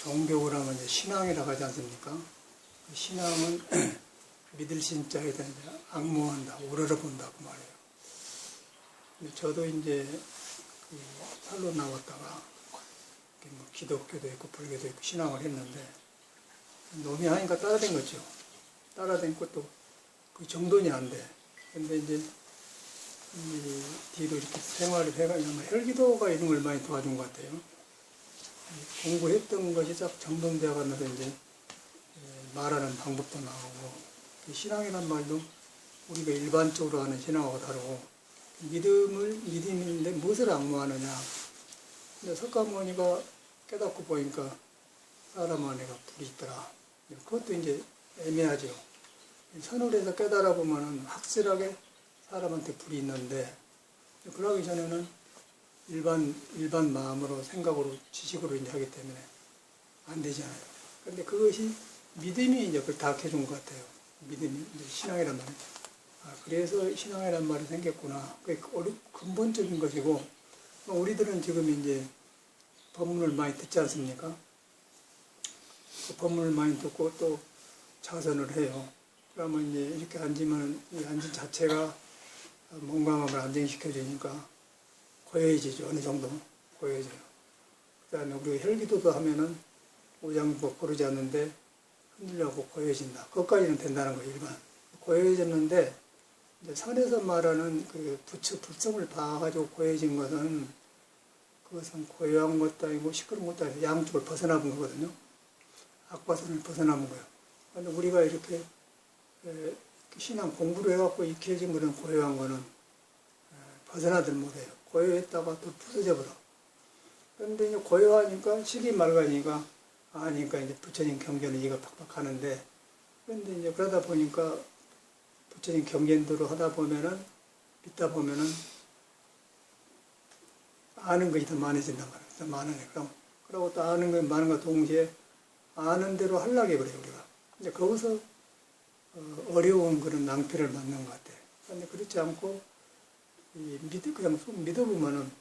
종교라면 이제 신앙이라고 하지 않습니까? 신앙은 믿을 신자에다 이제 악무한다, 우러러본다 그 말이에요. 근데 저도 이제 그 살로 나왔다가 뭐 기독교도 있고 불교도 있고 신앙을 했는데 놈이 하니까 따라된 거죠. 따라된 것도 그 정도는 안 돼. 근데 이제 이 뒤로 이렇게 생활을 해가지고 혈기도가 이런 걸 많이 도와준 것 같아요. 공부했던 것이 딱 정돈되어 가면서 이제 말하는 방법도 나오고, 신앙이란 말도 우리가 일반적으로 하는 신앙하고 다르고, 믿음인데 무엇을 악무하느냐. 근데 석가모니가 깨닫고 보니까 사람 안에가 불이 있더라. 그것도 이제 애매하죠. 선을 해서 깨달아 보면은 확실하게 사람한테 불이 있는데, 그러기 전에는 일반 마음으로, 생각으로, 지식으로 이제 하기 때문에 안 되잖아요. 근데 그것이 믿음이 이제 그걸 다 해준 것 같아요. 믿음이, 이제 신앙이란 말이에요. 그래서 신앙이란 말이 생겼구나. 그게 근본적인 것이고, 우리들은 지금 이제 법문을 많이 듣지 않습니까? 그 법문을 많이 듣고 또 자선을 해요. 그러면 이제 이렇게 앉으면 이 앉은 자체가 건강함을 안정시켜주니까 고요해지죠. 어느 정도 고요해져요. 그 다음에 우리가 혈기도도 하면은 오장복 고르지 않는데 흔들려고 고요해진다. 그것까지는 된다는 거예요, 일반. 고요해졌는데, 이제 선에서 말하는 그 불성을 봐가지고 고요해진 것은, 그것은 고요한 것도 아니고 시끄러운 것도 아니고 양쪽을 벗어나본 거거든요. 악과선을 벗어나본 거예요. 근데 우리가 이렇게 신앙 공부를 해갖고 익혀진 거는 고요한 거는 벗어나들 못해요. 고요했다가 또 부서져 버려. 그런데 이제 고요하니까 식이 맑으니까 아니까 이제 부처님 경전은 이가 팍팍 하는데, 그런데 이제 그러다 보니까 부처님 경전대로 하다 보면은 믿다 보면은 아는 것이 더 많아진단 말이에요. 더 많으네. 그러고 또 아는 것이 많은 것 동시에 아는 대로 하려고 해버려요, 우리가. 이제 거기서 어려운 그런 낭패를 맞는 것 같아요. 그런데 그렇지 않고 그냥 쭉 믿어보면은,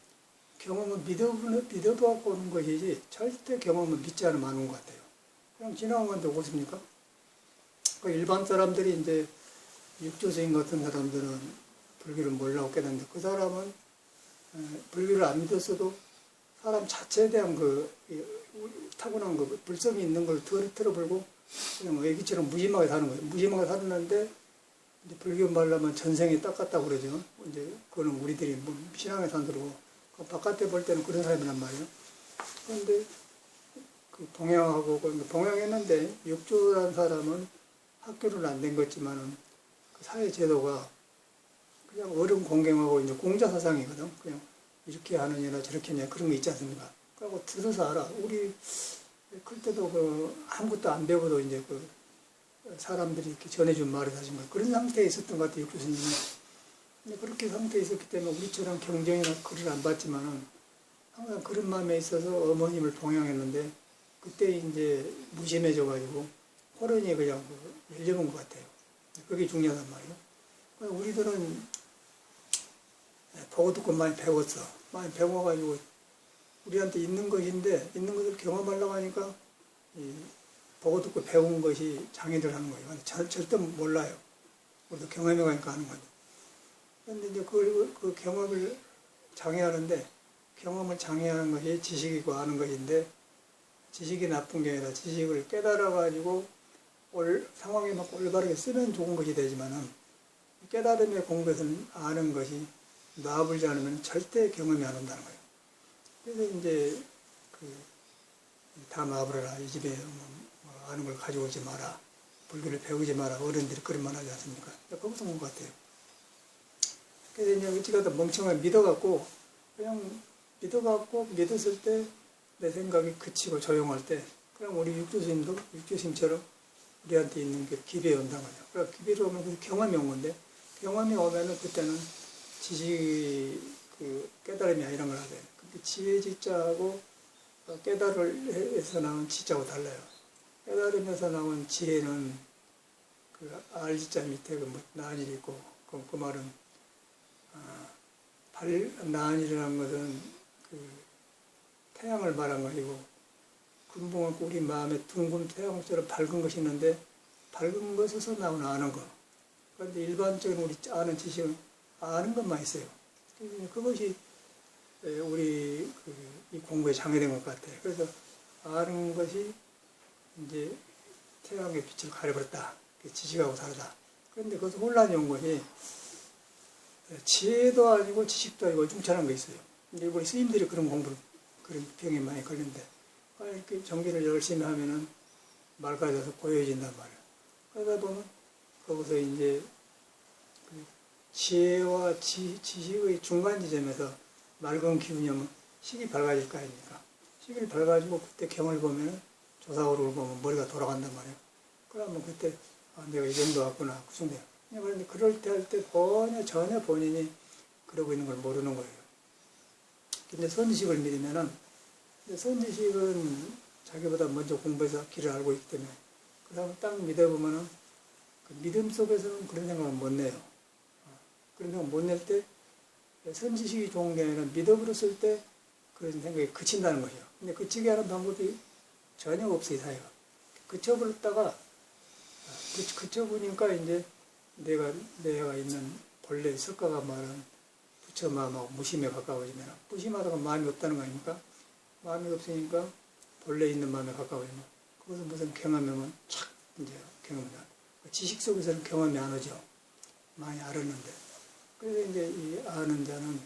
경험은 믿어보고 오는 것이지 절대 경험은 믿지 않으면 안 오는 것 같아요. 그냥 지나온 건데 오겠습니까? 그 일반 사람들이 이제 육조스님 같은 사람들은 불교를 몰라고 깨닫는데, 그 사람은 불교를 안 믿었어도 사람 자체에 대한 그 타고난 그 불성이 있는 걸 들어보고 그냥 애기처럼 무심하게 사는 거예요. 무심하게 살았는데, 이제 불교 말로 하면 전생이 똑같다고 그러죠. 이제 그거는 우리들이 뭐 신앙에 산들고, 바깥에 볼 때는 그런 사람이란 말이에요. 그런데 그 동양하고, 동양했는데 육조라는 사람은 학교를 안 된 것지만은 그 사회 제도가 그냥 어른 공경하고 이제 공자 사상이거든. 그냥 이렇게 하느냐 저렇게 하느냐 그런 거 있지 않습니까? 그리고 들어서 알아. 우리 클 때도 아무것도 안 배워도 이제 사람들이 이렇게 전해준 말을 하신 거예요. 그런 상태에 있었던 것 같아요, 교수님이. 근데 그렇게 상태에 있었기 때문에 우리처럼 경쟁이나 글을 안 받지만은 항상 그런 마음에 있어서 어머님을 봉양했는데, 그때 이제 무심해져가지고 호련이 그냥 열려본 것 같아요. 그게 중요하단 말이에요. 우리들은 보고 듣고 많이 배웠어. 많이 배워가지고 우리한테 있는 것인데, 있는 것을 경험하려고 하니까 보고 듣고 배운 것이 장애를 하는 거예요. 절대 몰라요. 우리도 경험해 가니까 하는 건데. 그런데 이제 그 경험을 장애하는데, 경험을 장애하는 것이 지식이고 아는 것인데, 지식이 나쁜 게 아니라 지식을 깨달아가지고 상황에 맞고 올바르게 쓰면 좋은 것이 되지만은, 깨달음의 공부에서는 아는 것이 놔불지 않으면 절대 경험이 안 온다는 거예요. 그래서 이제 다 놔버려라. 이 집에 아는 걸 가져오지 마라. 불교를 배우지 마라. 어른들이 그런 말 하지 않습니까? 거기서 온 것 같아요. 그래서 이제 어찌가든 멍청하게 믿어갖고, 그냥 믿었을 때 내 생각이 그치고 조용할 때, 그럼 우리 육조스님도 육조스님처럼 우리한테 있는 게 기배에 온단 말이에요. 그러니까 기배에 오면 경험이 온 건데, 경험이 오면은 그때는 지식이 깨달음이 아니란 걸 하게. 근데 지혜 지자하고 깨달음에서 나온 지자하고 달라요. 깨달음에서 나온 지혜는 알지자 밑에 나한일이 있고, 그 말은 나한일이라는 것은 태양을 말한 것이고, 금붕은 우리 마음에 둥근 태양처럼 밝은 것이 있는데, 밝은 것에서 나오는 아는 것. 그런데 일반적인 우리 아는 지식은 아는 것만 있어요. 그것이 우리 이 공부에 장애된 것 같아요. 그래서 아는 것이 이제 태양의 빛을 가려버렸다. 지식하고 다르다. 그런데 거기서 혼란이 온 것이 지혜도 아니고 지식도 아니고 중천한 게 있어요. 근데 우리 스님들이 그런 공부를, 그런 병에 많이 걸리는데, 이렇게 정기를 열심히 하면은 맑아져서 고요해진단 말이에요. 그러다 보면 거기서 이제 그 지혜와 지식의 중간 지점에서 맑은 기운이 오면 식이 밝아질 거 아닙니까? 식이 밝아지고 그때 경을 보면은 조사오를 보면 머리가 돌아간단 말이에요. 그러면 그때 내가 이 정도 왔구나. 그 정도야. 그런데 그럴 때 할 때 전혀 본인이 그러고 있는 걸 모르는 거예요. 근데 선지식을 믿으면은, 선지식은 자기보다 먼저 공부해서 길을 알고 있기 때문에 그 사람 딱 믿어보면은 그 믿음 속에서는 그런 생각을 못 내요. 그런 생각 못 낼 때 선지식이 좋은 게 아니라 믿음으로 쓸 때 그런 생각이 그친다는 거죠. 근데 그치게 하는 방법이 전혀 없어요, 사회가. 그쳐버렸다가, 그쳐보니까 이제 내가 있는 본래 석가가 말한 부처 마음하고 무심에 가까워지면, 무심하다가 마음이 없다는 거 아닙니까? 마음이 없으니까 본래 있는 마음에 가까워지면, 그것은 무슨 경험이면 착, 이제 경험이다. 지식 속에서는 경험이 안 오죠. 많이 알았는데. 그래서 이제 이 아는 자는,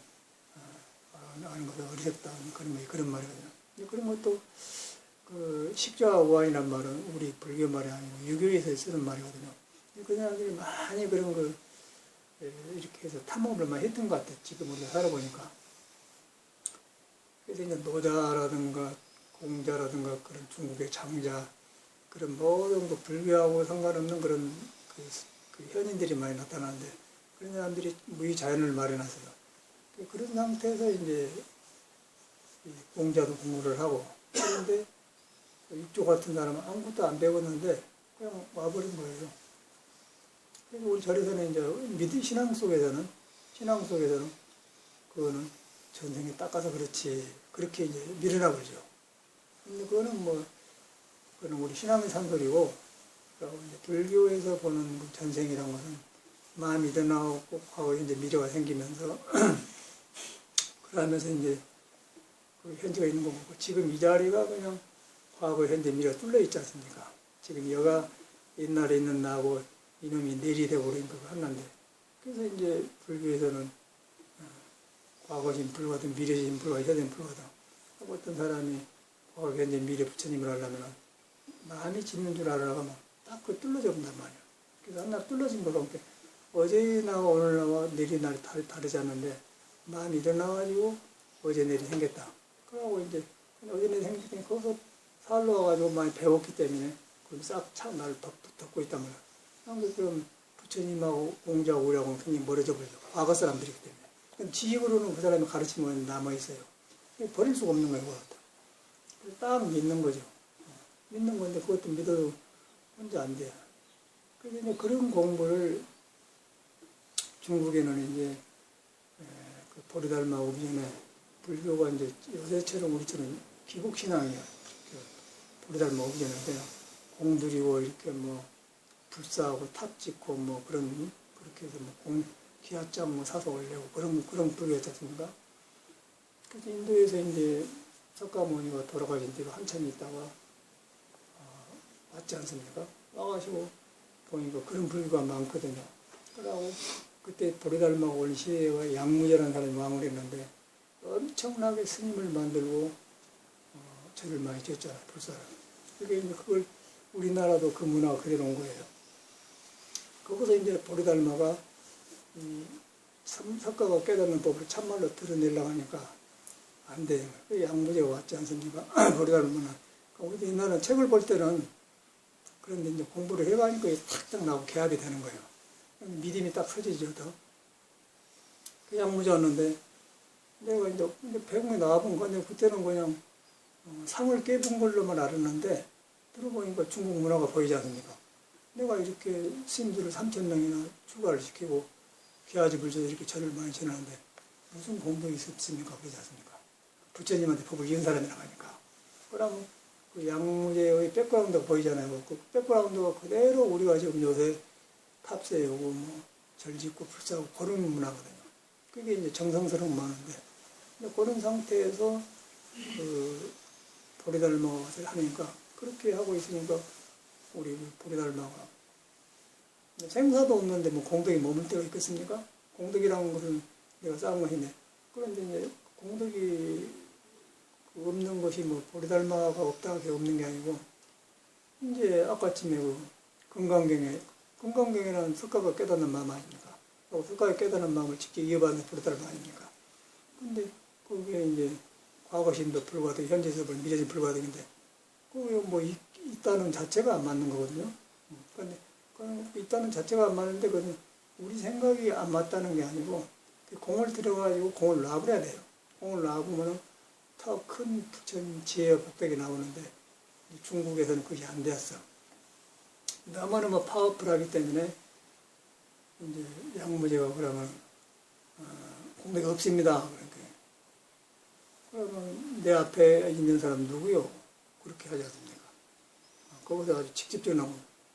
아는 것은 어리석다. 그런 말이거든요. 그런 것도, 그, 십자와 오한이란 말은 우리 불교 말이 아니고 유교에서 쓰는 말이거든요. 그 사람들이 많이 그런 거, 이렇게 해서 탐험을 많이 했던 것 같아요. 지금 우리가 살아보니까. 그래서 이제 노자라든가 공자라든가 그런 중국의 장자, 그런 모든 그 불교하고 상관없는 그런 그 현인들이 많이 나타나는데, 그런 사람들이 무의자연을 마련하세요. 그런 상태에서 이제 공자도 공부를 하고, 그런데 육조 같은 사람은 아무것도 안 배웠는데 그냥 와버린 거예요. 그래서 우리 절에서는 이제 신앙 속에서는 그거는 전생에 닦아서 그렇지, 그렇게 이제 밀어나 버리죠. 근데 그거는 우리 신앙의 산소리고, 이제 불교에서 보는 그 전생이라는 것은 마음이 일어나고 과거 현재 미래가 생기면서 그러면서 이제 그 현재가 있는 거고, 지금 이 자리가 그냥 과거 현재 미래가 뚫려 있지 않습니까? 지금 여가 옛날에 있는 나하고 이놈이 내리 되고 그런 거 하는데, 그래서 이제 불교에서는 과거신 불가든 미래신 불가든 현재신 불가든, 어떤 사람이 과거 현재 미래 부처님을 하려면 마음이 짓는 줄 알아가면 딱 그 뚫어져 본단 말이에요. 그래서 한날 뚫어진 거가 어제 나와 오늘 나와 내리 날이 다르지 않는데 마음이 일어나가지고 어제 내리 생겼다. 그러고 이제 어제 내리 생겼더니 거기서 살러 와가지고 많이 배웠기 때문에 그럼 싹 나를 덮고 있단 말이에요. 그럼 부처님하고 공자하고 우리하고는 굉장히 멀어져 버려요. 과거 사람들이기 때문에. 지식으로는 그 사람이 가르치면 남아있어요. 버릴 수가 없는 거예요. 그것도. 딱 믿는 거죠. 믿는 건데 그것도 믿어도 혼자 안 돼요. 그래서 이제 그런 공부를 중국에는 이제 그 보리달마 오기 전에 불교가 이제 요새처럼 우리처럼 기국신앙이에요. 보리달마 오기 전에 그냥 공들이고 이렇게 불사하고 탑 짓고 그렇게 해서 기아짬 사서 올리고 그런 불교였지 않습니까? 그래서 인도에서 이제 석가모니가 돌아가신 뒤로 한참 있다가 왔지 않습니까? 와가지고 보니까 그런 불교가 많거든요. 그러고 그때 보리달마가 올 시대와 양무제라는 사람이 왕을 했는데 엄청나게 스님을 만들고 절을 많이 지었잖아요. 불사를. 그러니까 이제 그걸 우리나라도 그 문화가 그대로 온 거예요. 거기서 이제 보리달마가 석가가 깨닫는 법을 참말로 드러내려고 하니까 안 돼요. 양무제가 왔지 않습니까? 보리달마는. 우리도 옛날에 책을 볼 때는 그런데 이제 공부를 해가니까 탁탁 나오고 개합이 되는 거예요. 믿음이 딱 서지죠, 더. 그 양무제 왔는데 내가 이제 배공에 나와본 건데 그때는 그냥 상을 깨본 걸로만 알았는데 들어보니까 중국 문화가 보이지 않습니까? 내가 이렇게 스님들을 3,000명이나 추가를 시키고 기아집을 줘 이렇게 절을 많이 지내는데 무슨 공부가 있었습니까? 그러지 않습니까? 부처님한테 법을 이은 사람이라고 하니까. 그러면 그 양무제의 백그라운드가 보이잖아요. 그 백그라운드가 그대로 우리가 지금 요새 탑세우고 뭐 절짓고 불사하고 그런 문화거든요. 그게 이제 정성스러운 문화인데 그런 상태에서 그 보리달마를 하니까 그렇게 하고 있으니까 우리 보리달마가 생사도 없는데 뭐 공덕이 머물 때가 있겠습니까? 공덕이라는 것은 내가 쌓은 것인데 그런데 이제 공덕이 없는 것이 뭐 보리달마가 없다는 게 없는 게 아니고 이제 아까쯤에 그 금강경에는 석가가 깨닫는 마음 아닙니까? 석가가 깨닫는 마음을 직접 이어받는 보리달마 아닙니까? 근데 그게 이제 과거심도 불과하고 현재심도 미래심 불과하는데 그게 뭐 있다는 자체가 안 맞는 거거든요. 근데 있다는 자체가 안 맞는데 그건 우리 생각이 안 맞다는 게 아니고 공을 들여가지고 공을 놔버려야 돼요. 공을 놔보면 더 큰 부처님 지혜와 복덕이 나오는데 중국에서는 그게 안 되었어. 너무나 뭐 파워풀하기 때문에 이제 양무제가 그러면 공덕이 없습니다. 그러면 내 앞에 있는 사람 누구요? 그렇게 하지 않습니까? 거기서 아주 직접적으로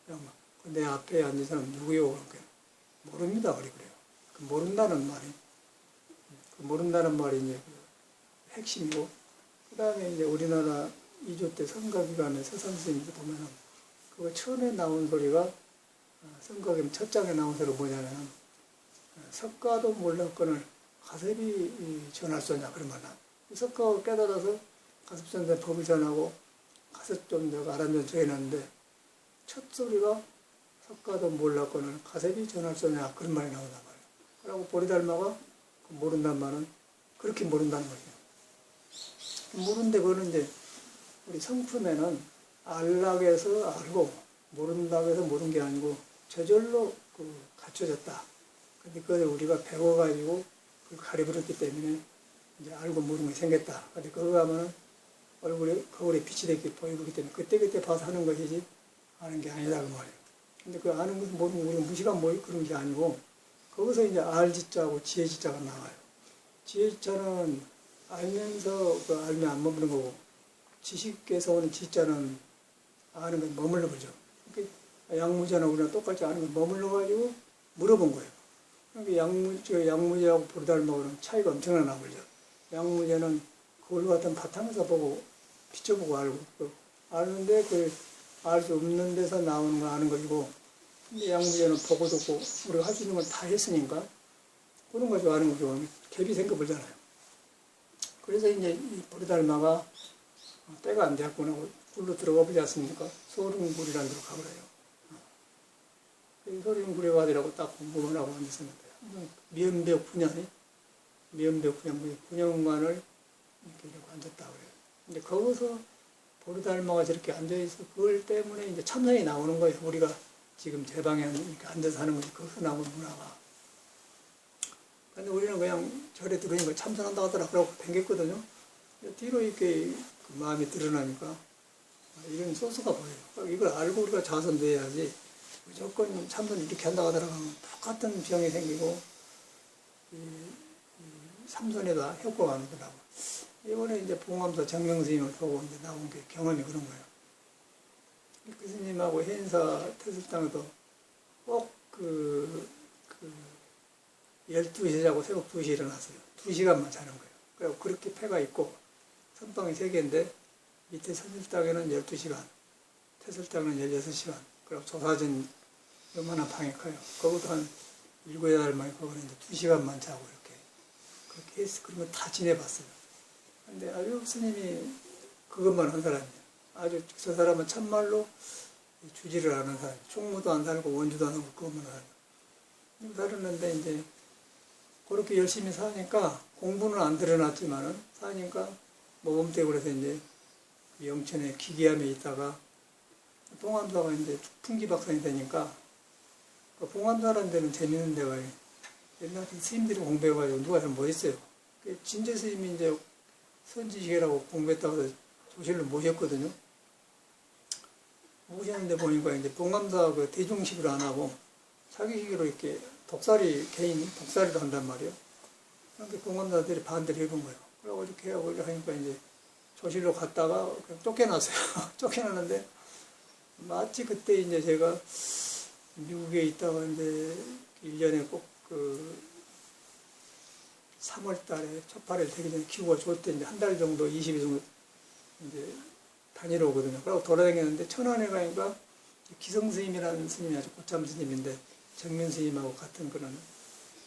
나오고 내 앞에 앉은 사람 누구요? 그러니까 모릅니다. 그래요. 그 모른다는 말이 이제 그 핵심이고, 그 다음에 이제 우리나라 2조 때 선거기관에 서산 스님들 보면은 그거 처음에 나온 소리가 선거기관 첫 장에 나온 소리가 뭐냐면은 석가도 몰랐거늘 가섭이 전할 쏘냐 그런 말이야. 석가가 깨달아서 가섭전에 법을 전하고 가섭 좀 내가 아란전 정해놨는데 첫 소리가 석가도 몰랐거늘 가섭이 전할 쏘냐 그런 말이 나온단 말이야. 그리고 보리달마가 모른단 말은 그렇게 모른다는 거죠. 모른데 그거는 이제 우리 성품에는 알락에서 알고 모른다고 해서 모른 게 아니고 저절로 갖춰졌다. 근데 그걸 우리가 배워가지고 그걸 가려버렸기 때문에 이제 알고 모르는 게 생겼다. 근데 그거 하면은 얼굴에 거울에 빛이 되게 보이기 때문에 그때 봐서 하는 것이지 아는 게 아니다 그 말이에요. 근데 그 아는 것은 모르는 우리가 무시간 뭐 그런 게 아니고 거기서 이제 알지자하고 지혜지자가 나와요. 지혜지자는 알면서 그 알면 안 머무는 거고 지식에서 오는 지자는 아는 건 머물러 보죠. 그러니까 양무자나 우리랑 똑같이 아는 건 머물러 가지고 물어본 거예요. 그러니까 양무제하고 보리달마하고는 차이가 엄청나게 나버리죠. 양무제는 그걸 같은 바탕에서 보고 비춰보고 알고 아는데 그 알 수 없는 데서 나오는 걸 아는 것이고, 근데 양무제는 보고 듣고 우리가 할 수 있는 걸 다 했으니까 그런 거 좋아하는 거죠. 갭이 생겨버리잖아요. 그래서 이제 이 보리달마가 때가 안 되었구나 하고 굴로 들어가 보지 않습니까? 소름굴이라는 데로 가버려요. 소름굴에 가더라고 딱 공부만 하고 앉았었는데 미연벽 분야니 분양관을 이렇게 앉았다 그래요. 근데 거기서 보리달마가 저렇게 앉아있어 그걸 때문에 이제 참선이 나오는 거예요. 우리가 지금 제 방에 이렇게 앉아서 하는 것이 거기서 나오는 문화가. 근데 우리는 그냥 절에 들으니까 참선한다 하더라 그러고 댕겼거든요. 뒤로 이렇게 그 마음이 드러나니까 이런 소스가 보여요. 이걸 알고 우리가 자선도 해야지 무조건 참선 이렇게 한다고 하더라고 똑같은 병이 생기고 삼선에도 효과가 안 나더라고. 이번에 이제 봉암사 정명스님을 보고 이제 나온 게 경험이 그런 거예요. 그 스님하고 해인사 태술당에도 꼭 12시에 자고 새벽 2시에 일어났어요. 2시간만 자는 거예요. 그리고 그렇게 폐가 있고 선방이 3개인데 밑에 선술당에는 12시간, 태술당에는 16시간, 그리고 조사진 요만한 방이 커요. 거기도 한 7, 8마리 거기는 이제 2시간만 자고 그렇게 해서 그런 거 다 지내봤어요. 근데 아주 스님이 그것만 한 사람이에요. 아주 저 사람은 참말로 주지를 하는 사람, 총무도 안 살고 원주도 안 하고 그것만 하고 살았는데 이제 그렇게 열심히 사니까 공부는 안 드러났지만은 사니까 모범되고 그래서 이제 영천에 기계암에 있다가 봉암사가 이제 풍기박산이 되니까 그 봉암사라는 데는 재밌는 데가 옛날에 스님들이 공부해가지고 누가 좀 멋있어요. 진제 스님이 이제 선지시계라고 공부했다고 해서 조실로 모셨거든요. 모셨는데 보니까 이제 봉암사 그 대중식으로 안 하고 사기식으로 이렇게 개인 독사리로 한단 말이에요. 그런데 봉암사들이 반대를 해본 거예요. 그러고 이렇게 하고 이렇게 하니까 이제 조실로 갔다가 그냥 쫓겨났어요. 쫓겨났는데 마치 그때 이제 제가 미국에 있다가 이제 1년에 꼭 그 3월 달에 첫 8일 되기 전에 기후가 좋을 때 이제 한 달 정도, 20일 정도 이제 다니러 오거든요. 그러고 돌아다녔는데 천안에 가니까 기성 스님이라는 스님이 아주 고참 스님인데 정면 스님하고 같은 그런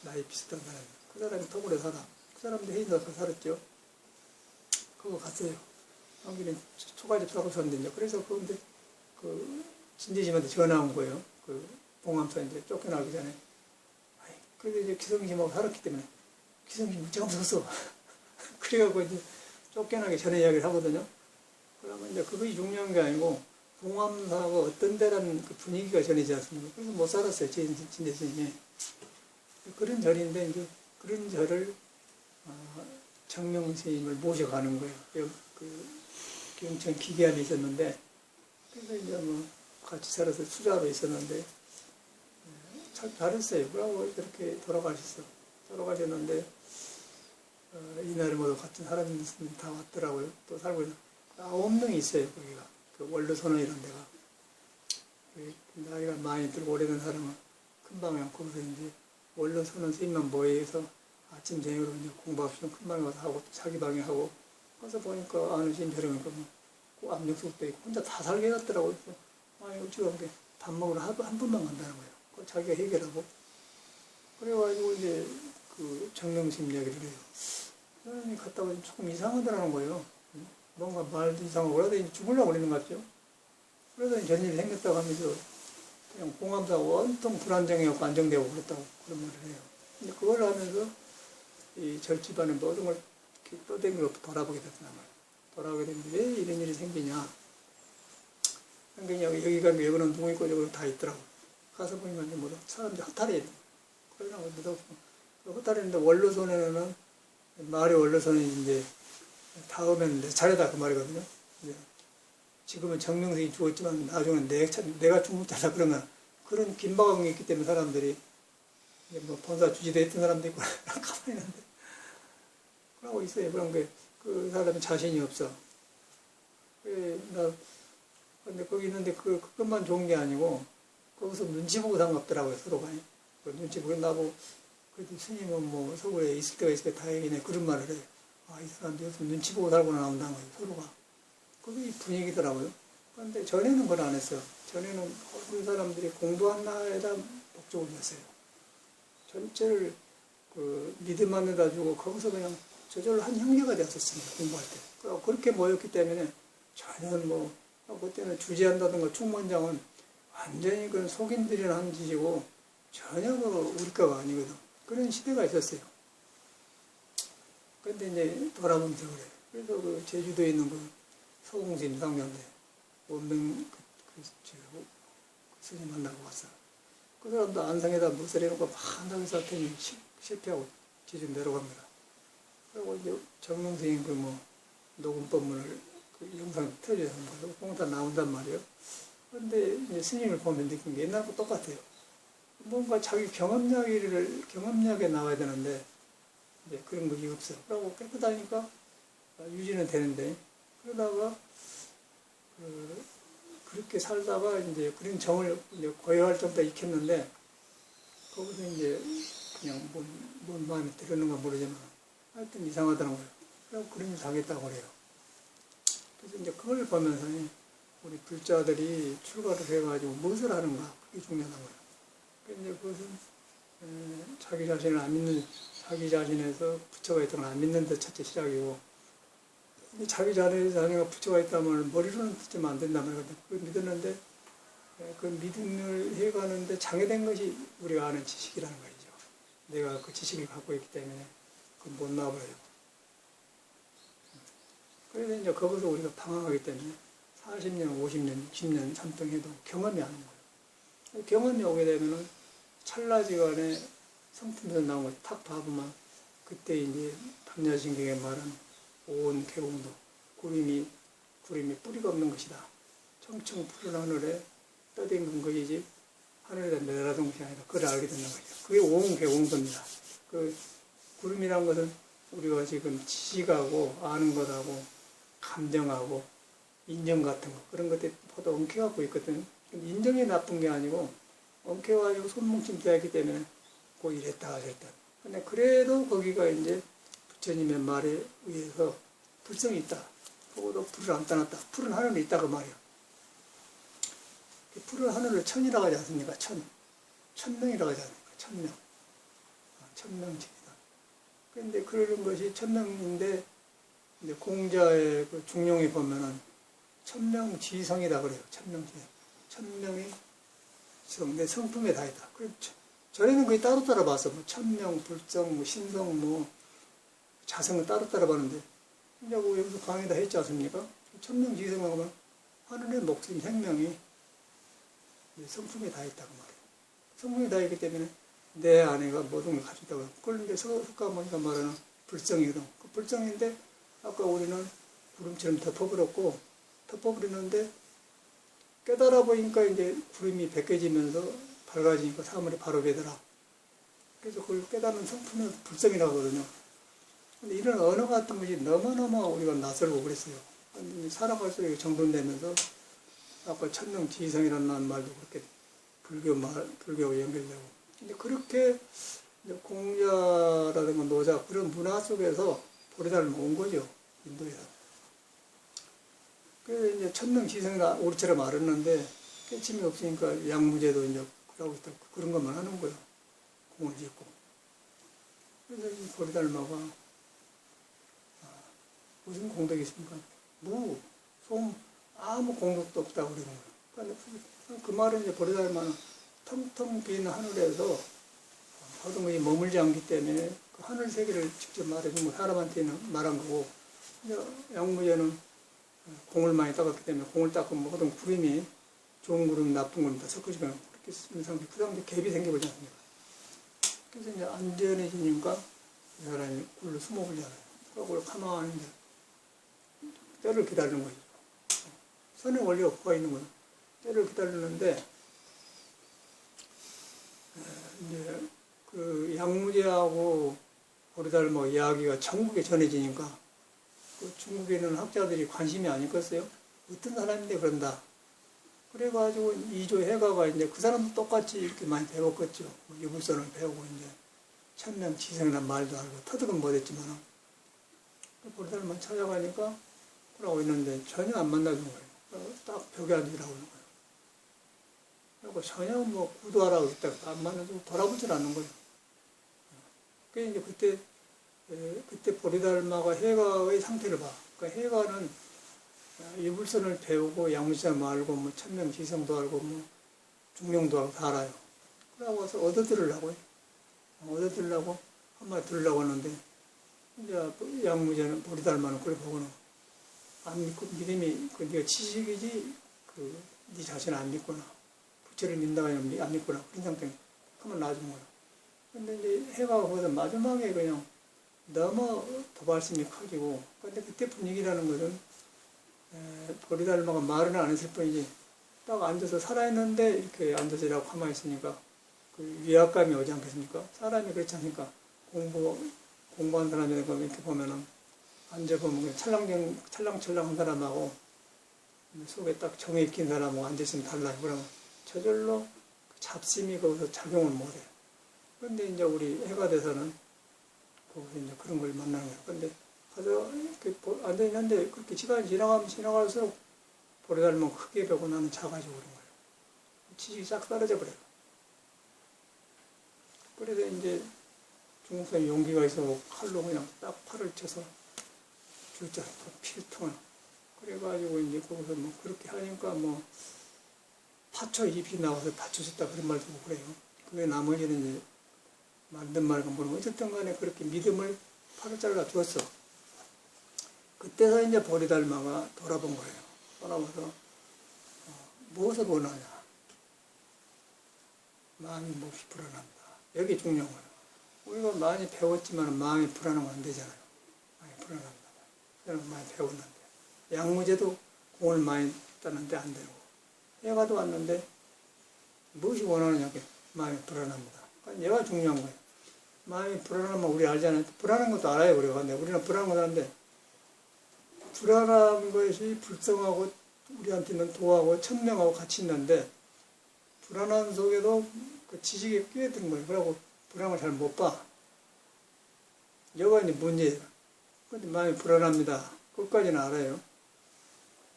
나이 비슷한 사람. 그 사람이 터물에 살아. 그 사람도 해인사 살았죠. 그거 갔어요. 한길에 초가집 사고 섰는데 그래서 그런데 그 진대심한테 전화 온 거예요. 그 봉암사 이제 쫓겨나기 전에. 아이, 그래도 이제 기성심하고 살았기 때문에 기성심 어찌 없었어. 그래갖고 이제 쫓겨나기 전에 이야기를 하거든요. 그러면 이제 그것이 중요한 게 아니고 봉암사가 어떤 데라는 그 분위기가 전이지 않습니까? 그래서 못 살았어요. 진대스님이. 그런 절인데 이제 그런 절을 정명스님을 모셔가는 거예요. 그 경천 기계암이 있었는데 그래서 이제 뭐 같이 살아서 수자로 있었는데 참 잘했어요. 그러고 이렇게 돌아가셨는데 이날에 모두 같은 사람이 다 왔더라고요. 또 살고 있는 9명이 있어요. 거기가 그 원로선언이라는 데가 나이가 많이 들고 오래된 사람은 금방에 거기서 이제 원로선언 스님만 모여서 아침 저녁으로 이제 공부하시면 금방에 와서 하고 자기 방에 하고 가서 보니까 아는 스님 저러니까 뭐 압력숙도 있고 혼자 다 살게 해놨더라고요. 아니 어찌가 그렇게 밥 먹으러 한 번만 간다는 거예요. 그걸 자기가 해결하고 그래가지고 이제 그 정명스님 이야기를 해요. 사람이 갔다 오니 조금 이상하더라는 거예요. 뭔가 말도 이상하고 그러다 죽으려고 그러는 것 같죠. 그러더니 전일이 생겼다고 하면서 그냥 봉암사가 온통 불안정해갖고 안정되고 그랬다고 그런 말을 해요. 근데 그걸 하면서 이 절집안의 모든 걸 이렇게 떠댕기고 돌아보게 됐단 말이에요. 돌아보게 되는데 왜 이런 일이 생기냐. 그러니까 여기 가면 여기는 누구 있고 저기는 다 있더라고. 가서 보니까 이제 모두 사람들이 허탈해. 그러라고 허탈했는데 원로선에는 마을의 원로선이 이제 다음에는 내 차례다 그 말이거든요. 이제 지금은 정명석이 죽었지만 나중에는 내가 죽었다 그런 긴박함이 있기 때문에 사람들이 뭐 본사 주지도 했던 사람도 있고 가만히 있는데 그러고 있어요. 그런 게 그 사람이 자신이 없어. 근데 거기 있는데 그것만 좋은 게 아니고 거기서 눈치 보고 상관없더라고요. 서로가. 그 눈치 보고 나보고 그래도 스님은 뭐 서울에 있을 때가 있을 때 다행이네 그런 말을 해요. 아, 이 사람도 여기서 눈치 보고 살고 나온다는 거예요. 서로가. 그게 분위기더라고요. 그런데 전에는 그걸 안 했어요. 전에는 그 사람들이 공부한 날에다 목적을 냈어요. 전체를 그 믿음 안에다 주고 거기서 그냥 저절로 한 형제가 되었었습니다. 공부할 때. 그렇게 모였기 때문에 전혀 뭐 그때는 주재한다든가 총무원장은 완전히 그런 속인들이나 한 짓이고 전혀 그 우리 거가 아니거든. 그런 시대가 있었어요. 그런데 이제 돌아보면서 그래요. 그래서 그 제주도에 있는 그 서공스님 상명대 원명 그 스님 만나고 왔어. 그 사람도 안상에다 무술 해놓고 막 한다고 했더니 실패하고 지금 내려갑니다. 그리고 이제 정명스님 그 뭐 녹음법문을 그 영상 틀어줘서 공다 나온단 말이에요. 그런데 이제 스님을 보면 느낀 게 옛날과 똑같아요. 뭔가 자기 경험약에 나와야 되는데 이제 그런 것이 없어. 그러고 깨끗하니까 유지는 되는데 그러다가 그렇게 살다가 이제 그런 정을 이제 고요할 정도 익혔는데 거기서 이제 그냥 뭔 마음에 들었는가 모르지만 하여튼 이상하더라고요. 그래서 그런 일 당했다고 그래요. 그래서 이제 그걸 보면서 우리 불자들이 출가를 해가지고 무엇을 하는가 그게 중요하단 거예요. 그래서 이제 그것은 자기 자신을 안 믿는 자기 자신에서 부처가 있다는 걸 안 믿는 데 첫째 시작이고 자기 자신가 부처가 있다면 머리로는 듣지만 안 된단 말이에요. 그걸 믿었는데 그 믿음을 해가는데 장애된 것이 우리가 아는 지식이라는 거죠. 내가 그 지식을 갖고 있기 때문에 그걸 못 놔버려요. 그래서 이제 거기서 우리가 방황하기 때문에 40년, 50년, 60년 삼등해도 경험이 안 와요. 경험이 오게 되면은 찰나지간에 성품에서 나온 걸 탁 봐보면 그때 이제 담야신경에 말한 온 개공도 구름이 뿌리가 없는 것이다. 청청 푸른 하늘에 떠댕긴 것이지 하늘에다 매달아둔 것이 아니다. 그걸 알게 된다는 거죠. 그게 온 개공도입니다. 그 구름이라는 것은 우리가 지금 지식하고 아는 것하고 감정하고 인정 같은 거 그런 것들이 모두 엉켜갖고 있거든요. 인정이 나쁜 게 아니고 엉켜가지고 손뭉침 되었기 때문에 꼭 이랬다 저랬다. 근데 그래도 거기가 이제 부처님의 말에 의해서 불성이 있다. 그거도 불을 안 떠났다. 푸른 하늘이 있다 그 말이야. 푸른 하늘을 천이라고 하지 않습니까? 천명이라고 하지 않습니까? 천명. 천명집이다. 그런데 그런 것이 천명인데 이제 공자의 그 중용에 보면은 천명지성이다 그래요. 천명지성. 천명이 내 성품에 다 있다. 전에는 그게 따로 봤어. 뭐 천명, 불성, 뭐 신성, 뭐 자성을 따로 봤는데 이제 여기서 강의다 했지 않습니까? 천명지성을 하면 하늘의 목숨, 생명이 성품에 다 있다고 말이에요. 성품에 다 있기 때문에 내 안에가 모든 걸 가지고 있다고. 그걸 이제 석가모니가 말하는 불성이거든. 그 불성인데 아까 우리는 구름처럼 덮어버리는데 깨달아 보니까 이제 구름이 벗겨지면서 밝아지니까 사물이 바로 되더라. 그래서 그걸 깨닫는 성품을 불성이라고 하거든요. 근데 이런 언어 같은 것이 너무너무 우리가 낯설고 그랬어요. 살아갈수록 정돈되면서 아까 천명지성이라는 말도 그렇게 불교하고 연결되고. 근데 그렇게 공자라든가 노자 그런 문화 속에서 보리달을 온 거죠. 인도에서. 그래서 이제 천명지성이라 우리처럼 알았는데 깨침이 없으니까 양무제도 이제 그러고 있다. 그런 것만 하는 거예요. 공을 짓고. 그래서 이 보리달마가 무슨 공덕이 있습니까? 무, 솜, 아무 공덕도 없다고 그러는 거예요. 그러니까 그 말은 이제 보리달마는 텅텅 빈 하늘에서 모든 것이 머물지 않기 때문에 그 하늘 세계를 직접 말해준 거 사람한테는 말한 거고, 양무제는 공을 많이 닦았기 때문에 공을 닦고 모든 구름이 좋은 구름, 나쁜 구름 다 섞어지면 그렇게 쓰는 상태, 그 다음에 갭이 생겨버리지 않습니까? 그래서 이제 안전해지니까 이 사람이 굴로 숨어버리잖아요. 그러고 가만히 이제 때를 기다리는 거죠. 선의 원리가 뭐가 있는 거예요. 때를 기다리는데, 이제 그 양무제하고 보리달마 이야기가 전국에 전해지니까 그 중국에 있는 학자들이 관심이 아니겠어요? 어떤 사람인데 그런다. 그래가지고 이조 해가가 이제 그 사람도 똑같이 이렇게 많이 배웠겠죠. 유불선을 배우고 이제 천명지성이라는 말도 알고 터득은 못했지만 보리달마 찾아가니까 그러고 있는데 전혀 안 만나준 거예요. 딱 벽에 앉으라고 하는 거예요. 그리고 전혀 뭐 구도하라고 했다가 안 만나주고 돌아보질 않는 거예요. 그게 이제 그때 보리달마가 해가의 상태를 봐. 그러니까 해가는 유불선을 배우고 양무지도 알고 뭐 천명지성도 알고 뭐 중명도 알고 다 알아요. 그러고 와서 얻어들으려고요. 얻어들으려고 한마디 들으려고 하는데 이제 양무제는 보리달마는 그걸 보고는 안 믿고 믿음이 그 네가 지식이지 네 자신을 안 믿구나. 부처를 믿는다고 하면 안 믿구나. 그런 상태에 한번 놔준 거예요. 근데 이제 해가 거기서 마지막에 그냥 너무 도발심이 커지고, 근데 그때 분위기라는 것은 보리달마가 말은 안 했을 뿐이지 딱 앉아서 살아있는데 이렇게 앉아서 이라고 가만히 있으니까 그 위압감이 오지 않겠습니까? 사람이 그렇지 않습니까? 공부한 사람이 이렇게 보면은 앉아보면 찰랑찰랑한 사람하고 속에 딱 정에 익힌 사람하고 앉아있으면 달라요. 그러면 저절로 잡심이 거기서 작용을 못해요. 그런데 이제 우리 해가 돼서는 거기서 이제 그런 걸 만나는 거예요. 근데 가서 이렇게 앉아있는데 그렇게 시간이 지나가면 지나갈수록 보리달마가 크게 배고 나는 작아지고 그런 거예요. 지식이 싹 떨어져 버려요. 그래서 이제 중국 사람이 용기가 있어 칼로 그냥 딱 팔을 쳐서 죽였잖아요. 필통을. 그래가지고 이제 거기서 뭐 그렇게 하니까 뭐 파초 잎이 나와서 다쳐졌다 그런 말도 하고 그래요. 그게 나머지는 이제 만든 말과 모르고 어쨌든 간에 그렇게 믿음을 팔을 잘라 주었어. 그때서 이제 보리달마가 돌아본 거예요. 돌아봐서 무엇을 원하냐. 마음이 몹시 불안합니다. 여기 중요한 거예요. 우리가 많이 배웠지만 마음이 불안하면 안 되잖아요. 많이 불안합니다. 저는 많이 배웠는데. 양무제도 공을 많이 땄는데 안 되고. 해가도 왔는데 무엇이 원하느냐. 마음이 불안합니다. 그러니까 얘가 중요한 거예요. 마음이 불안하면 우리 알잖아요. 불안한 것도 알아요, 우리가. 근데 우리는 불안한 것도 아는데, 불안한 것이 불성하고 우리한테는 도하고 천명하고 같이 있는데, 불안한 속에도 그 지식에 끼어든 거예요. 그러고 불안을 잘 못 봐. 여가 이제 문제예요. 근데 마음이 불안합니다. 끝까지는 알아요.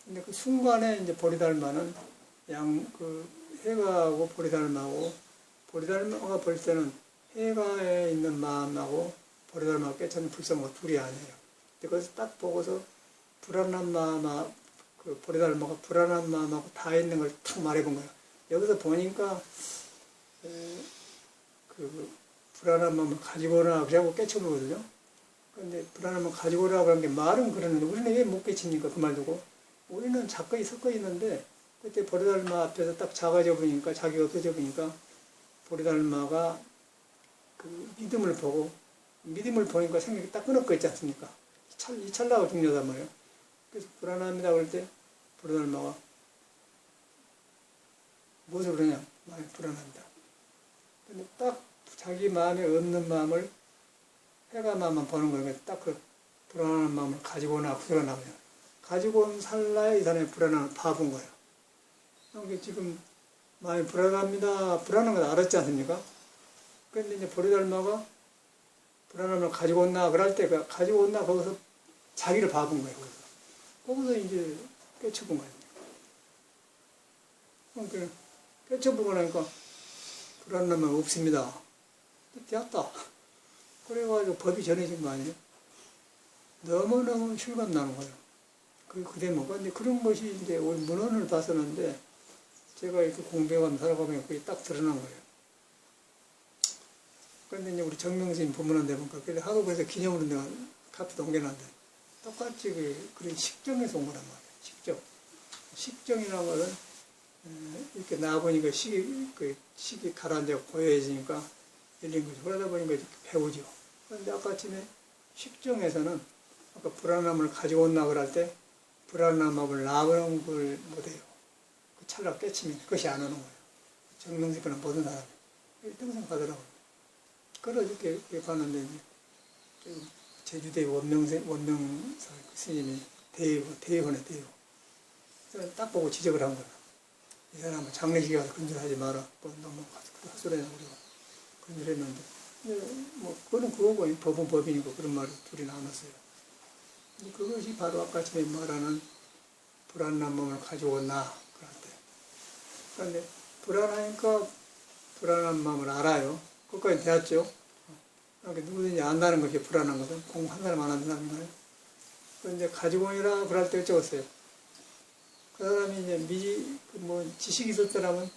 근데 그 순간에 이제 보리달마는 해가하고 보리달마하고, 보리달마가 볼 때는 해가에 있는 마음하고 보리달마가 깨쳤는 불성과 둘이 아니에요. 근데 거기서 딱 보고서 불안한 마음하고, 그 보리달마가 불안한 마음하고 다 있는 걸 탁 말해본 거예요. 여기서 보니까, 그 불안한 마음을 가지고라 그래갖고 깨쳐보거든요. 근데 불안한 마음 가지고라 그런 게 말은 그러는데 우리는 왜 못 깨칩니까? 그 말 두고. 우리는 작가이 섞어 있는데 그때 보리달마 앞에서 딱 작아져 보니까 자기가 없어져 보니까 보리달마가 그 믿음을 보니까 생각이 딱 끊었고 있지 않습니까? 이 찰나가 중요하단 말이에요. 그래서 불안합니다 그럴 때 보리달마가 무엇을 그러냐? 많이 불안합니다. 근데 딱 자기 마음에 없는 마음을 해가 마음만 보는 거예요. 딱 그 불안한 마음을 가지고 나오면 가지고 온 살라에 이 사람의 불안함을 봐본 거예요. 그러니까 지금 마음이 불안합니다. 불안한 걸 알았지 않습니까? 그런데 이제 보리달마가 불안함을 가지고 온나 그럴 때 가지고 온나 거기서 자기를 봐본 거예요. 거기서 이제 깨쳐본 거예요. 그러니까 깨쳐보고 나니까 불안한 마음 없습니다. 되었다. 그래가지고 법이 전해진 거 아니에요? 너무너무 실감 나는 거예요. 그 대목. 근데 그런 것이 이제 우리 문헌을 봐서는데 제가 이렇게 공부해가면서 살아가면 그게 딱 드러난 거예요. 그런데 이제 우리 정명스님 법문한 데 보니까 그래서 하도 그래서 기념으로 내가 카피도 옮겨놨는데 똑같이 그런 식정에서 온 거란 말이에요. 식정. 식정이라는 것은 이렇게 나와보니까 식이 가라앉아 고요해지니까 열린 거죠. 그러다 보니까 이렇게 배우죠. 그런데 아까쯤에 식정에서는 아까 불안함을 가지고 온나 그럴 때 불안한 마음을 나오는 걸 못해요. 그 찰나 깨치면 그것이 안 오는 거예요. 정명스님은 모든 사람이. 평생 가더라고요. 그래서 이렇게 봤는데 제주대 원명사 스님이 대의원에 대의원. 딱 보고 지적을 한 거예요. 이 사람은 장례식에 가서 근절하지 마라. 뭐 너무 헛소리냐 우리가 근절했는데. 그거는 그거고 법은 법이니까 그런 말을 둘이 나눴어요. 그것이 바로 아까 전에 말하는 불안한 마음을 가지고 온나 그럴 때. 그런데 불안하니까 불안한 마음을 알아요. 그것까지 되었죠. 그러니까 누구든지 안다는 것이 불안한 것은 공부한 사람 안 하는 사람인가요? 그런데 가지고 오니라 그럴 때 어쩌겠어요. 그 사람이 이제 지식이 있었더라면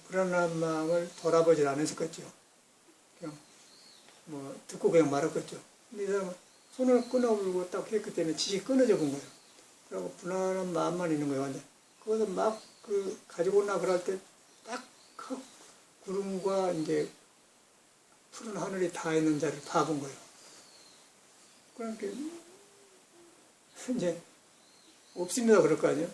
불안한 마음을 돌아보질 않았었겠죠. 그냥 듣고 그냥 말았겠죠. 근데 이 사람은 손을 끊어버리고 딱 했기 때문에 지식이 끊어져 본 거예요. 그리고 불안한 마음만 있는 거예요. 완전. 그것을 막 가지고 오나 그럴 때 딱 구름과 이제 푸른 하늘이 다 있는 자리를 봐본 거예요. 그러니까 이제 없습니다 그럴 거 아니에요.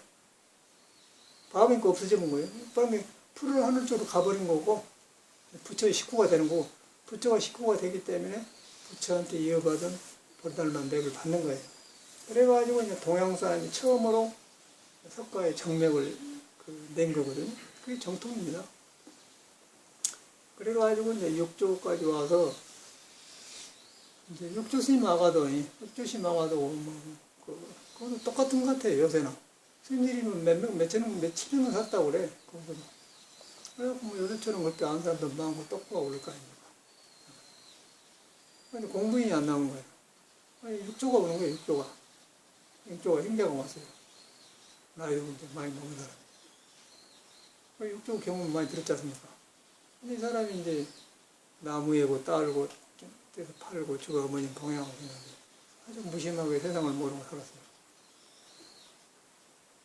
봐보니까 없어져 본 거예요. 그러면 푸른 하늘 쪽으로 가버린 거고 부처의 식구가 되는 거고 부처가 식구가 되기 때문에 부처한테 이어받은 보리달마 맥을 받는 거예요. 그래가지고 이제 동양사람이 처음으로 석가의 정맥을 낸 거거든요. 그게 정통입니다. 그래가지고 이제 육조까지 와서 이제 육조 스님 아가도 그거는 똑같은 것 같아요. 요새는 스님들이면 몇천 명 샀다고 그래. 그래갖고 요새처럼 그렇게 아는 사람도 많고 똑바로 오를 거 아닙니까. 근데 공부인이 안 나온 거예요. 육조가 오는 거예요. 육조가 행자가 왔어요. 나이도 이제 많이 먹은 사람. 육조 경험 많이 들었지 않습니까? 근데 이 사람이 이제 나무에고 딸고 떼서 팔고 주가 어머님 봉양하고 있는데 아주 무심하게 세상을 모르고 살았어요.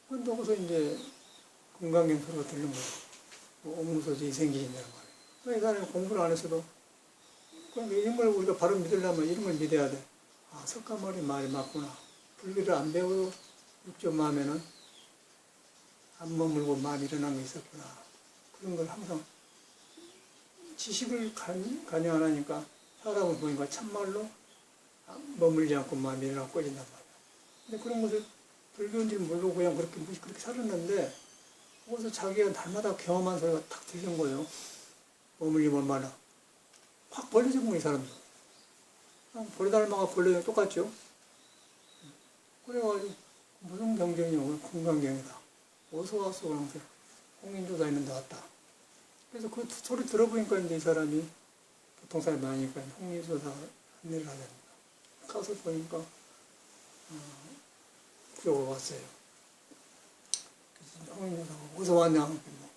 근데 거기서 이제 금강경 소리가 들는 거예요. 옥무소지 생기신다는 말이에요. 이 사람이 공부를 안 했어도 그러니까 이런 걸 우리가 바로 믿으려면 이런 걸 믿어야 돼. 아, 석가모니 말이 맞구나. 불교를 안 배우고 육조 마음에는 안 머물고 마음이 일어난 게 있었구나. 그런 걸 항상 지식을 간여 안 하니까 사람을 보니까 참말로 머물지 않고 마음이 일어나 꺼진단 말이야. 근데 그런 것을 불교인 줄 모르고 그냥 그렇게 살았는데, 거기서 자기가 날마다 경험한 소리가 탁 들린 거예요. 머물리면 얼마나. 확 벌려진 거예요, 이 사람도. 벌레 닮아가 벌레랑 똑같죠? 그래가지고, 무슨 경쟁이냐고, 공강경이다. 어디서 왔어? 그러면서, 홍인조사 있는데 왔다. 그래서 그 소리 들어보니까 이제 이 사람이, 보통 사람이 아니니까 홍인조사 안내를 하잖아요. 가서 보니까, 구조가 왔어요. 그래서 홍인조사가 어디서 왔냐? 뭐,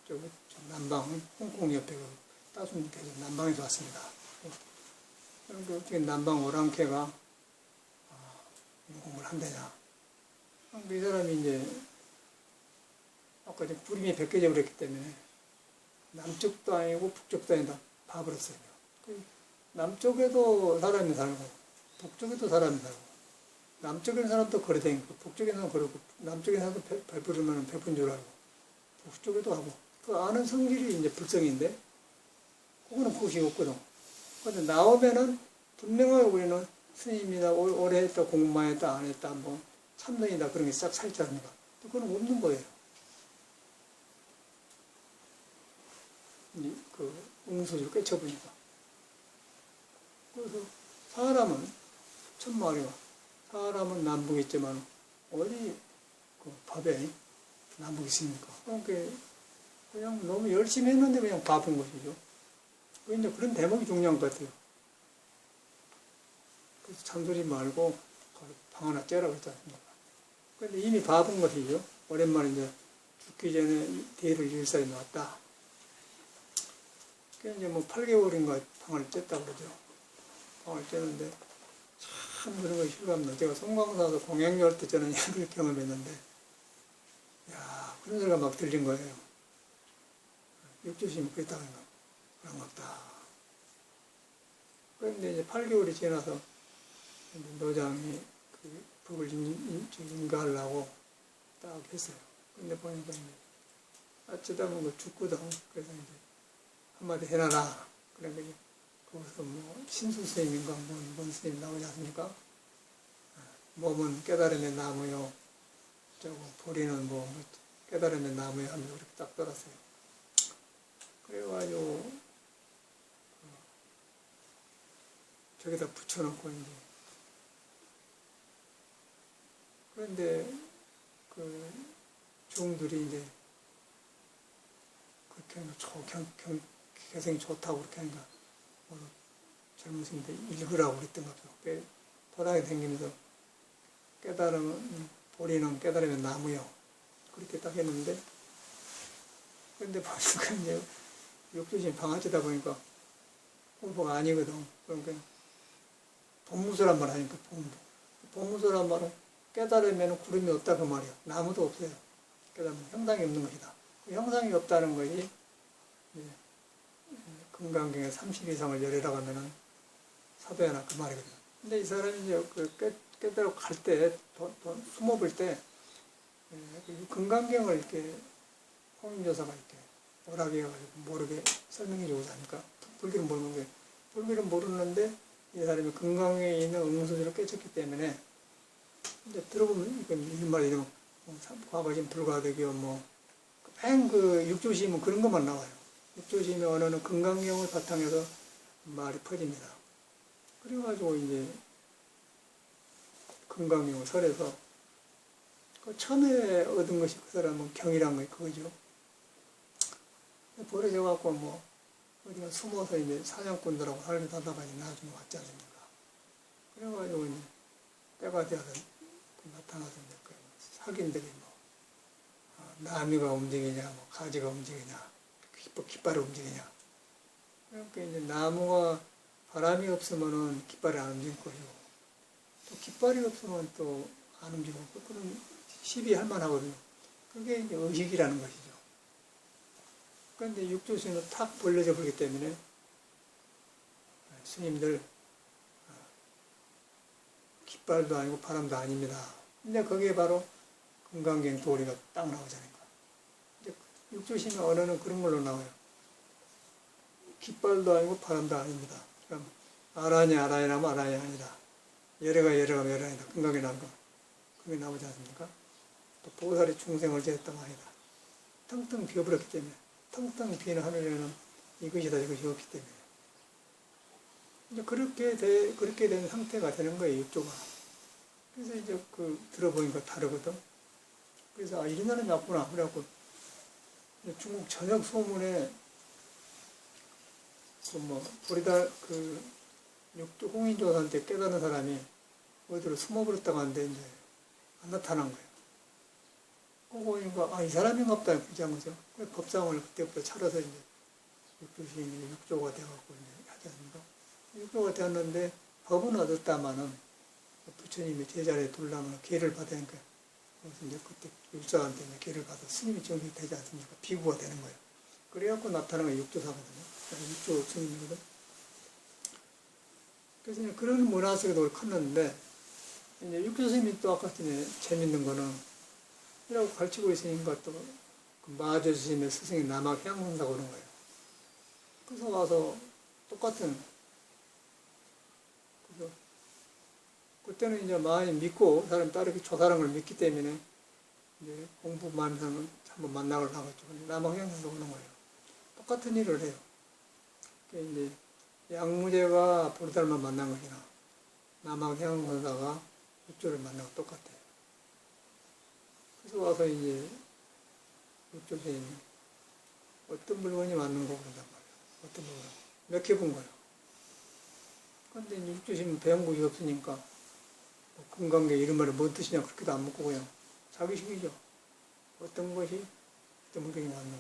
저기, 남방, 홍콩 옆에 그 따순 계속 남방에서 왔습니다. 그리고 어떻게 남방 오랑캐가 공부를 한대냐. 이 사람이 이제 아까 이제 구름이 벗겨져 버렸기 때문에 남쪽도 아니고 북쪽도 아니다 봐버렸어요. 남쪽에도 사람이 살고 북쪽에도 사람이 살고 남쪽에 있는 사람도 거래다니고 북쪽에 있는 사람도 거래고 남쪽에 있는 사람도 베푸르면 베푼 줄 알고 북쪽에도 하고 그 아는 성질이 이제 불성인데 그거는 그것이 없거든. 근데 나오면은 분명하게 우리는 스님이다, 오래 했다, 공부만 했다, 안 했다, 뭐 참선이다 그런 게 싹 살지 않습니까? 그건 없는 거예요. 그 응소를 꿰쳐보니까. 그래서 사람은 천마리가 사람은 남북이 있지만 어디 그 밥에 남북이 있습니까? 그러니까 그냥 너무 열심히 했는데 그냥 바쁜 것이죠. 이제 그런 대목이 중요한 것 같아요. 그래서 잔소리 말고 방 하나 째라 그랬지 않습니까? 근데 이미 바쁜 것이죠. 오랜만에 이제 죽기 전에 대를 일사에 나왔다. 그게 이제 뭐 8개월인가 방을 쬐다 그러죠. 방을 쬐는데 참 그런 거 실감나. 제가 송광사에서 공양료 할 때 저는 이걸 경험했는데, 야 그런 소리가 막 들린 거예요. 육조심이 그랬다는 거. 그런 것 같다. 그런데 이제 8개월이 지나서 노장이 그 법을 인가하려고 딱 했어요. 근데 보니까 이제 어쩌다 보면 죽거든. 그래서 이제 한마디 해놔라. 그러니까 이제 거기서 뭐 신수 스님인가 뭔 스님 나오지 않습니까? 몸은 깨달음의 나무요. 저거 보리는 뭐 깨달음의 나무요 하면서 그렇게 딱 떨었어요. 그래가지고 저기다 붙여놓고 이제 그런데 그 종들이 이제 그렇게 개성이 좋다고 그렇게 하니까 뭐 젊은 스님들 읽으라고 그랬던 것 같아요. 도당에 다니면서 깨달음은 보리는 깨달음의 나무요. 그렇게 딱 했는데 그런데 보니까 이제 육조심 방아찌다 보니까 공부가 아니거든. 그러니까 법무소란 말 하니까 법무소란 말은 깨달으면 구름이 없다 그 말이야. 나무도 없어요. 깨달으면 형상이 없는 것이다. 그 형상이 없다는 것이 금강경에 30 이상을 열애라고 하면은 사도야나 그 말이거든. 근데 이 사람이 이제 그 깨달아 갈 때, 숨어볼 때, 금강경을 이렇게 홍인조사가 이렇게 오라게 해가지고 모르게 설명해 주고 하니까 불교는 모르는 거예요. 불교는 모르는데 이 사람이 금강경에 있는 응소지를 깨쳤기 때문에 이제 들어보면 이건 이말 이름 과거진 불가득이요 그 육조심은 그런 것만 나와요. 육조심의 언어는 금강경을 바탕해서 말이 퍼집니다. 그래가지고 이제 금강경을 설해서 그 처음에 얻은 것이 그 사람은 경이란 거 그거죠. 버려져갖고 뭐 어디가 숨어서 이제 사냥꾼들하고 살게 하다가 나중에 왔지 않습니까? 그래가지고 이제 때가 되어서 나타나서 이제 그 사기인들이 나미가 움직이냐, 가지가 움직이냐, 깃발이 움직이냐. 그러니까 이제 나무가 바람이 없으면은 깃발이 안 움직일 것이고, 또 깃발이 없으면 또 안 움직이고, 그런 시비할 만하거든요. 그게 이제 의식이라는 것이죠. 그런데 육조심은 탁 벌려져 버리기 때문에 스님들 깃발도 아니고 바람도 아닙니다. 근데 거기에 바로 금강경 도리가 딱 나오잖아요. 육조심의 언어는 그런 걸로 나와요. 깃발도 아니고 바람도 아닙니다. 그럼 아라니 아라니라면 아라니 아니다. 열애가 열애가 열애 아니다. 금강에 나온 거. 그게 나오지 않습니까? 또 보살이 중생을 지었다가 아니다. 텅텅 비어버렸기 때문에 텅텅 비는 하늘에는 이것이다 이것이 없기 때문에 이제 그렇게 된 상태가 되는 거예요. 육조가. 그래서 이제 들어보니까 다르거든. 그래서 아 이런 사람이 왔구나. 그래갖고 중국 전역 소문에 보리달 육조 홍인조사한테 깨달은 사람이 어디로 숨어버렸다고 하는데 이제 안 나타난 거예요. 그거 보니까 이 사람인가 보다 그냥 거죠. 법상을 그때부터 차려서 이제 육조 시인이 육조가 돼갖고 이제 하지 않습니까? 육조가 되었는데 법은 얻었다마는 부처님이 제자리에 둘라면 기회를 받으니까 그래서 이제 그때 육사한테 이제 기회를 받아 스님이 정식이 되지 않습니까? 비구가 되는 거예요. 그래갖고 나타나는 게 육조사거든요. 육조 스님이거든. 그래서 이제 그런 문화 속에도 컸는데 이제 육조 스님이 또 아까 전에 재밌는 거는 이라고 가르치고 있으니까 또 마저 스님의 스승이 남학 향문사고 그런 거예요. 그래서 와서 똑같은 그래서 그때는 이제 많이 믿고 사람 따르기 조사라는 걸 믿기 때문에 이제 공부만 하면 한번 만나고 나갔죠. 남학 향문사고 그런 거예요. 똑같은 일을 해요. 이제 양무제가 보리달만 만난 것이나 남학 향문사가 육조를 만나고 똑같아요. 그래서 와서 이제 육조 스님이 어떤 물건이 맞는 거 그런단 말이에요. 어떤 물건. 몇 개 본 거예요. 그런데 육조 스님은 배운 것이 없으니까 금강계 이런 말이 뭔 뜻이냐 그렇게도 안 묻고 그냥 자기식이죠. 어떤 것이 어떤 물건이 맞는 거.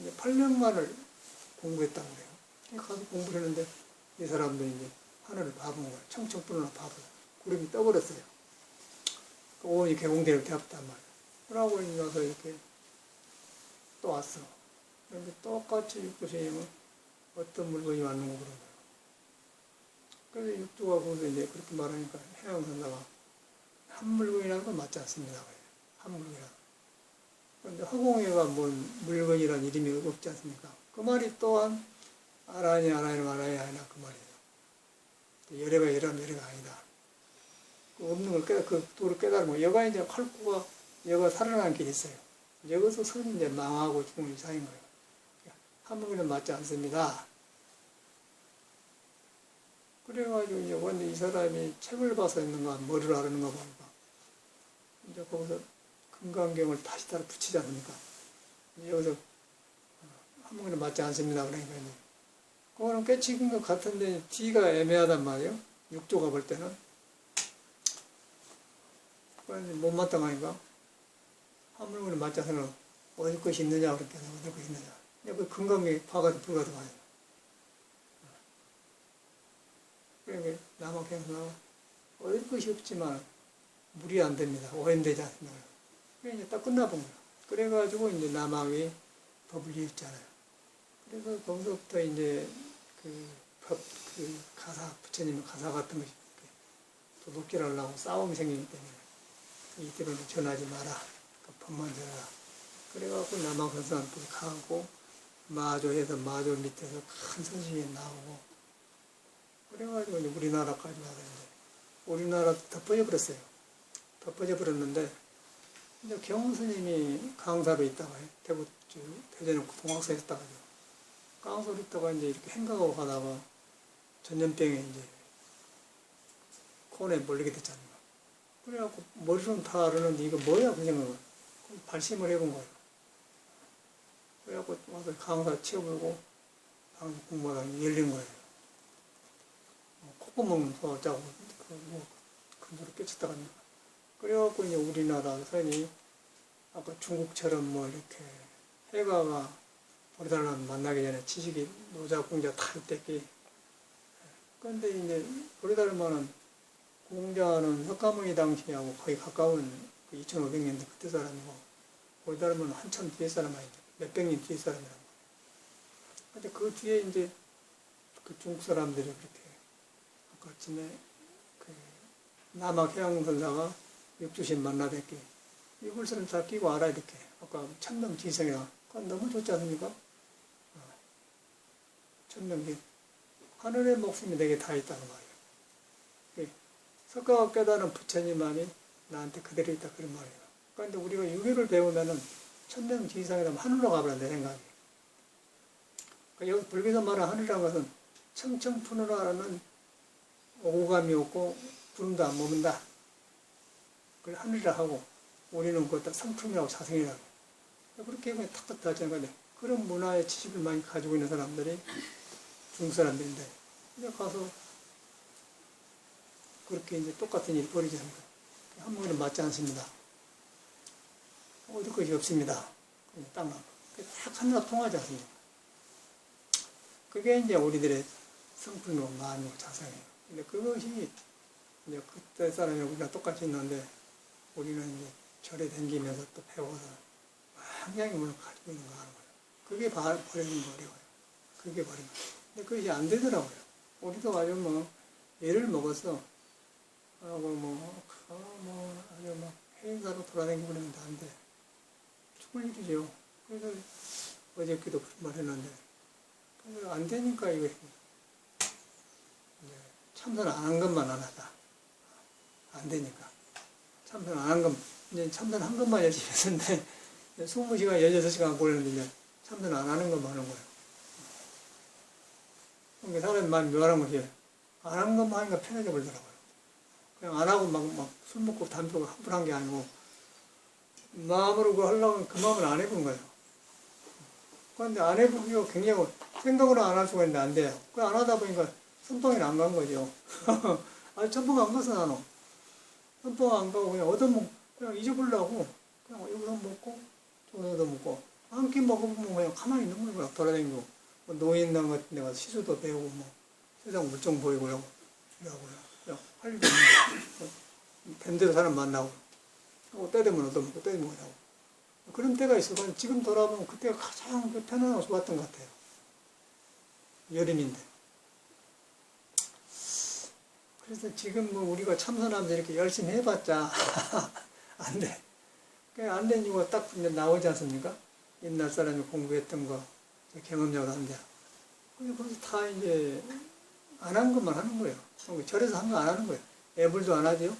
이제 8년간을 공부했다고 그래요. 가서 공부를 했는데 이 사람도 이제 하늘을 봐본 거예요. 청청 불어나 봐보고 구름이 떠버렸어요. 오온이 개공대를 되었단 말이에요. 그러고 나서 이렇게 또 왔어. 그런데 똑같이 육조 스님은 어떤 물건이 맞는 거 그런 거예요. 그래서 육조가 거기서 이제 그렇게 말하니까 해양선사가 한 물건이라는 건 맞지 않습니다. 한 물건이라. 그런데 허공에가 뭔 물건이란 이름이 없지 않습니까? 그 말이 또한 아라니 아라니 아니라 그 말이에요. 열애가 열애면 열애가 아니다. 없는 걸 그 도를 깨달으면 여가 이제 활구가 여가 살아나는 길이 있어요. 여기서 선이 이제 망하고 죽는 이상인 거예요. 한 번에는 맞지 않습니다. 그래가지고 이제 근데 이 사람이 책을 봐서 있는가 뭐를 아는가 보니까 이제 거기서 금강경을 다시 따라 붙이지 않습니까? 여기서 한 번에는 맞지 않습니다. 그러니까 이제 그거는 깨치긴 것 같은데 뒤가 애매하단 말이에요. 육조가 볼 때는. 못 마땅하니까 한 물건을 맞자서는 어디 것이 있느냐 그렇게 해서 어디 것이 있느냐. 그 금강에 봐가지고 불가도 가요. 그러니까 남학행사 어디 것이 없지만 물이 안 됩니다. 오염되지 않습니다. 그래 이제 딱 끝나본 거예요. 그래가지고 이제 남학이 법을 이었잖아요. 그래서 거기서부터 이제 가사, 부처님의 가사 같은 것이 도둑질하려고 싸움이 생기기 때문에 이들은 전하지 마라. 법만 전하라. 그래갖고 남학선사한테 가고 마조해서 마조 밑에서 큰 선생이 나오고 그래가지고 이제 우리나라까지 와서 이제 우리나라 덮어져 버렸어요. 덮어져 버렸는데 이제 경스님이 강사로 있다가 대구 대전에 동학사에 있다가 강사로 있다가 이제 이렇게 행각하고 가다가 전염병에 이제 코너에 몰리게 됐잖아요. 그래갖고 머리로는 다 알았는데 이거 뭐야 그 생각을 발심을 해본 거예요. 그래갖고 와서 강사 치워보고 강사 공부하다 열린 거예요. 콧구멍 소자고 큰 소리 깨쳤다가 그래갖고 이제 우리나라 선이 아까 중국처럼 이렇게 해가가 보리달만 만나기 전에 지식이 노자 공자 다 있댔기. 그런데 이제 보리달만은 공자는 석가모니 당시하고 거의 가까운 2500년대 그때 사람이고 보리달만은 한참 뒤에 사람 아니죠. 몇백 년 뒤에 사람이라고. 근데 그 뒤에 이제 그 중국 사람들이 그렇게 아까 전에 남학 해양선사가 육주신 만나뵙기 이글스를 다 끼고 알아 이렇게 아까 천명지성이라 그건 너무 좋지 않습니까? 천명기. 하늘의 목숨이 내게 다 있다는 말이에요. 석가가 깨달은 부처님만이 나한테 그대로 있다 그런 말이에요. 그런데 우리가 유교를 배우면은 천명지상이라면 하늘로 가버려 내 생각이. 그러니까 여기 불교에서 말하는 하늘이라는 것은 청청푸르라는 오감이 없고 구름도 안 머문다. 그걸 하늘이라 하고 우리는 그것도 성품이라고 자성이라고. 그렇게 그냥 탁탁 다지는 그런 문화의 지식을 많이 가지고 있는 사람들이 중국 사람들인데 근데 가서 그렇게 이제 똑같은 일이 벌이지 않는 거예요. 한국에는 맞지 않습니다. 어디 것이 없습니다. 딱 나고. 딱 하나 통하지 않습니다. 그게 이제 우리들의 성품이고 마음이고 자성이에요. 근데 그것이 이제 그때 사람이 우리랑 똑같이 있는데 우리는 이제 절에 다니면서 또 배워서 굉장히 물을 가지고 있는 거 하는 거예요. 그게 버리는 거 어려워요. 그게 버리는 거예요. 근데 그것이 안 되더라고요. 우리도 아주 뭐 예를 먹어서 하고 아주 막 행사로 돌아다니고 그러는데 안 돼. 죽을 일이죠. 그래서 어저께도 그런 말 했는데 안 되니까 이거 참선 안 한 것만 안 하다. 안 되니까. 참선 안 한 것, 이제 참선 한 것만 열심히 했는데 20시간, 16시간 걸렸는데 참선 안 하는 것만 하는 거예요. 그러니까 사람이 많이 묘한 것이 안 한 것만 하니까 편해져 버리더라고요. 그냥 안 하고 막 술 먹고 담배 피고 함부로 한 게 아니고 마음으로 그거 하려고 하면 그 마음을 안 해본 거예요. 그런데 안 해보기가 굉장히 생각으로 안 할 수가 있는데 안 돼요. 그 안 하다 보니까 선방이 안 간 거죠. 아니, 선방 안 가서 나는. 선방 안 가고 그냥 잊어보려고 그냥 여기서 먹고 저기서 먹고 한 끼 먹어보면 그냥 가만히 있는 거예요. 돌아다니고 뭐 노인당 같은 데 가서 시수도 배우고 뭐 세상 물정 보이고요. 이러고요. 그냥 할 일도 없는 뱀대로 사람 만나고 때 되면 얻어먹고 때 되면 하고 그런 때가 있어요. 지금 돌아보면 그때가 가장 편안하고 좋았던 것 같아요. 여름인데. 그래서 지금 뭐 우리가 참선하면서 이렇게 열심히 해봤자 안 돼. 안 된 이유가 딱 나오지 않습니까? 옛날 사람이 공부했던 거 경험적으로 안 돼. 그래서 다 이제 안 한 것만 하는 거예요. 절에서 한 거 안 하는 거예요. 애불도 안 하죠.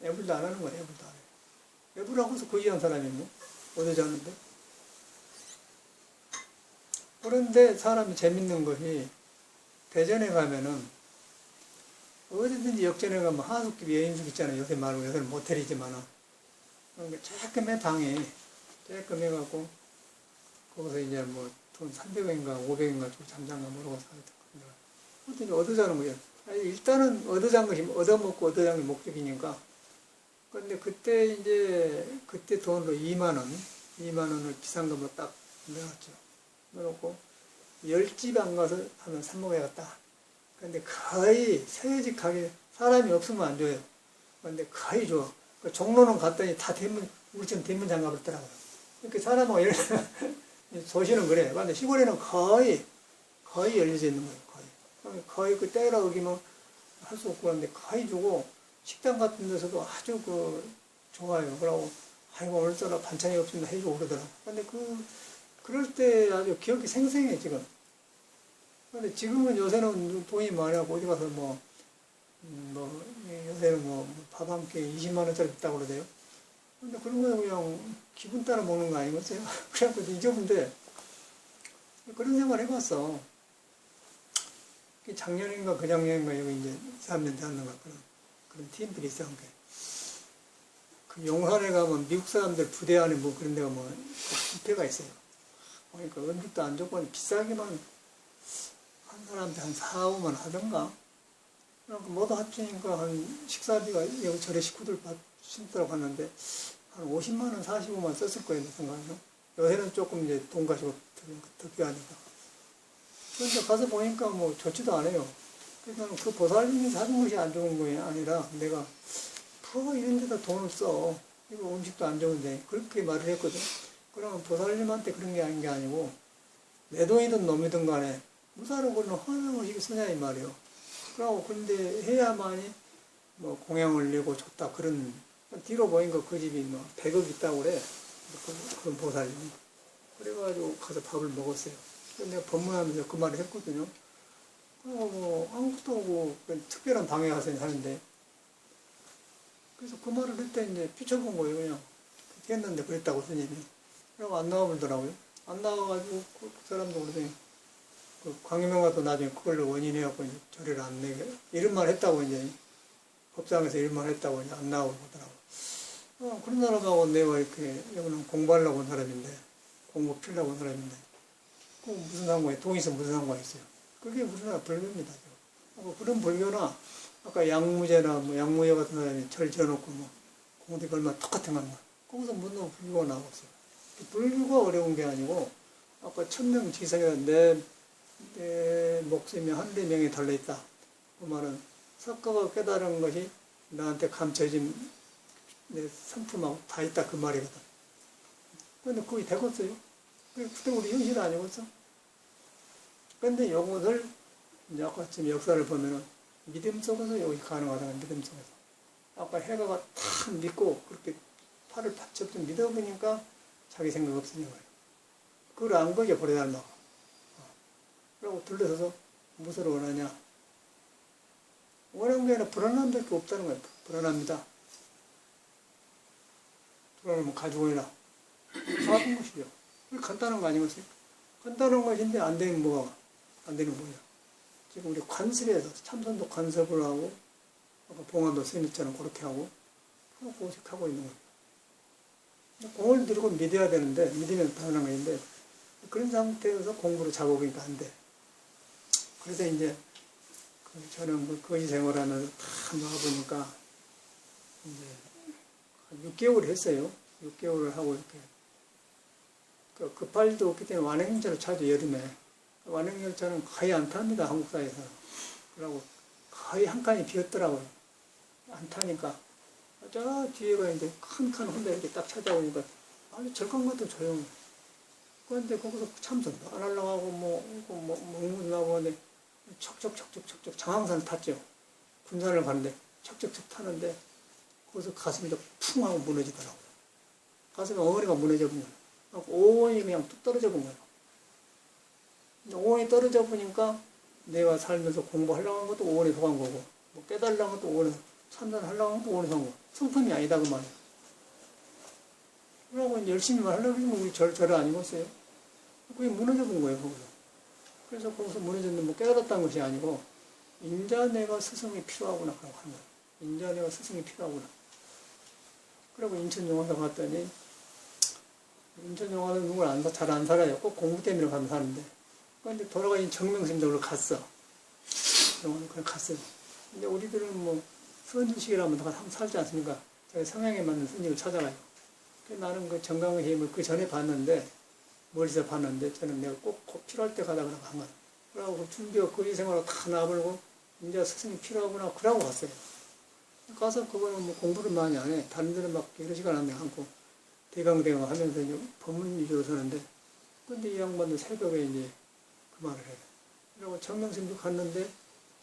애불도 안 하는 거예요. 애불도 안 해요. 애불하고서 고지한 사람이 뭐 어디지 않는데. 그런데 사람이 재밌는 것이 대전에 가면은 어디든지 역전에 가면 하숙집 여인숙 있잖아요. 요새 말고 요새는 모텔이지만은 조그매 방에 조금 해갖고 거기서 이제 뭐 돈 300원인가 500원인가 주고 잠잠가 모르고 살았던 거예요. 얻어 자는 거예요. 일단은 얻어 잔 것이 얻어먹고 얻어 잔 게 목적이니까. 그런데 그때 돈으로 2만 원을 비상금으로 딱 넣었죠. 넣어놓고 10집 안 가서 하면 삽목해갔다. 그런데 거의 세직하게 사람이 없으면 안 줘요. 그런데 거의 줘. 종로는 갔더니 다 우리처럼 대문 장갑을 더라고요. 이렇게 사람하고 이런 도시는 그래. 그런데 시골에는 거의 열려져 있는 거예요. 거의 그 때라 어기면 할 수 없고 그런데 거의 주고 식당 같은 데서도 아주 좋아요. 그러고 아이고 오늘따라 반찬이 없으면 해주고 그러더라고. 그런데 그럴 때 아주 기억이 생생해 지금. 그런데 지금은 요새는 돈이 많아고 어디 가서 요새는 밥 한 끼 20만 원짜리 있다고 그러대요. 근데 그런 거 그냥 기분 따라 먹는 거 아니겠어요? 그래갖고 잊어본데 그런 생각 해봤어. 작년인가 그 작년인가 여기 이제 3년 됐는가 그런 팀들이 있었는 게. 그 용산에 가면 미국 사람들 부대 안에 뭐 그런 데가 뷔페가 있어요. 그러니까 음식도 안 좋고 비싸게만 한 사람한테 한 4, 5만 하던가. 모두 합치니까 한 식사비가 여기 절에 식구들 신더라고 하는데 한 50만 원, 45만 원 썼을 거예요, 내 생각에는. 요새는 조금 이제 돈 가지고 더 귀하니까. 그런데 가서 보니까 좋지도 않아요. 그래서 그 보살님이 사준 것이 안 좋은 게 아니라 내가 이런 데다 돈을 써. 이거 음식도 안 좋은데. 그렇게 말을 했거든. 그러면 보살님한테 그런 게 아닌 게 아니고 내 돈이든 놈이든 간에 무사로 그는 헌금을 이렇게 쓰냐 이 말이에요. 그러고 근데 해야만이 공양을 내고 좋다 그런 뒤로 보니까 그 집이 100억 있다고 그래. 그런 보살님이. 그래가지고 가서 밥을 먹었어요. 내가 법문하면서 그 말을 했거든요. 아무것도 하고 특별한 방해 가서 하는데, 그래서 그 말을 그때 이제 비춰본 거예요. 그냥 했는데 그랬다고 스님이. 그러고 안 나와보더라고요. 안 나와가지고 그 사람도 그러더니 그 광유명화도 나중에 그걸로 원인해갖고 절에를 안 내게 이런 말 했다고 이제 법상에서 이런 말 했다고 이제 안 나오고 그러더라고. 그런 사람하고 내가 이렇게 여기는 공부하려고 온 사람인데 공부 필려고 온 사람인데 그 무슨 상관이 돈 있으면 무슨 상관이 있어요. 그게 무슨 불교입니다. 그런 불교나 아까 양무제나 뭐 양무제 같은 사람이 절 지어놓고 뭐 공대가 얼마나 똑같은 건 거기서 무슨 불교가 나왔어요. 불교가 어려운 게 아니고 아까 천명지성에 내 목숨이 하늘의 명에 달려있다. 그 말은 석가가 깨달은 것이 나한테 감춰진 내 성품하고 다 있다 그 말이거든. 근데 그게 되겠어요? 그때 우리 현실 아니겠어? 근데 이것을 이제 아까 지금 역사를 보면은 믿음 속에서 여기 가능하다는 믿음 속에서. 아까 해가가 탁 믿고 그렇게 팔을 바짝 좀 믿어보니까 자기 생각 없으니 거예요. 그걸 안 거기에 버려달라고. 그러고 둘러서서 무엇을 원하냐? 원하는 게 아니라 불안한 밖에 없다는 거예요. 불안합니다. 불안하면 가지고 오라. 작은 것이죠. 간단한 거 아니겠어요? 간단한 것인데 안 되는 뭐가 안 되는 거예요. 지금 우리 관습에서 참선도 관습을 하고 아까 봉안도 스님처럼 그렇게 하고 고식하고 있는 거예요. 공을 들고 믿어야 되는데 믿으면 당연한 것인데 그런 상태에서 공부를 잡아보니까 안 돼. 그래서 이제 저는 그 거지 생활하면서 다 나와보니까 이제 한 6개월 했어요. 6개월을 하고 이렇게 급할 일도 없기 때문에 완행열차를 타죠. 여름에 완행열차는 거의 안 탑니다. 한국사에서. 그러고 거의 한 칸이 비었더라고요. 안 타니까 저 뒤에가 이제 큰 칸 혼자 이렇게 딱 찾아오니까 아주 절강마다 조용해. 그런데 거기서 참선도 안 하려고 하고 먹는 하고 하는데 척척척척척척 장항산 탔죠. 군산을 가는데 척척척 타는데 거기서 가슴이 쿵 하고 무너지더라고요. 가슴에 어머니가 무너져 본 거예요. 오원이 그냥 뚝 떨어져 본 거예요. 오원이 떨어져 보니까 내가 살면서 공부하려고 한 것도 오원에 속한 거고 뭐 깨달으려고 한 것도 오원에 참선하려고 한 것도 오원에 속한 거고 성품이 아니다 그 말이에요. 그러고 이제 열심히만 하려고 하면 우리 절은 아니겠어요. 그게 무너져 본 거예요. 거기서. 그래서 거기서 무너졌는데 뭐 깨달았다는 것이 아니고 인자 내가 스승이 필요하구나 그러고 하는 거예요. 인자 내가 스승이 필요하구나. 그리고 인천용화사 갔더니 인천용화사 누굴 잘 안 살아요. 꼭 공부 때문에 가면 사는데 그런데 돌아가신 정명스님도 갔어. 그냥 갔어요. 근데 우리들은 뭐 선지식이라면 다 살지 않습니까? 자기 성향에 맞는 선지를 찾아가요. 나는 그 정강의 힘을 그 전에 봤는데 멀리서 봤는데 저는 내가 꼭 필요할 때 가다 그러고 한 거야. 그러고 준비하고 거기 생활을 다 놔버리고 이제 스승이 필요하구나 그러고 갔어요. 가서 그거는 뭐 공부를 많이 안 해. 다른 데는 막 여러 시간 안 하고 대강대강 하면서 이제 법문 위주로 서는데 근데 이 양반도 새벽에 이제 그 말을 해요. 그리고 정명심도 갔는데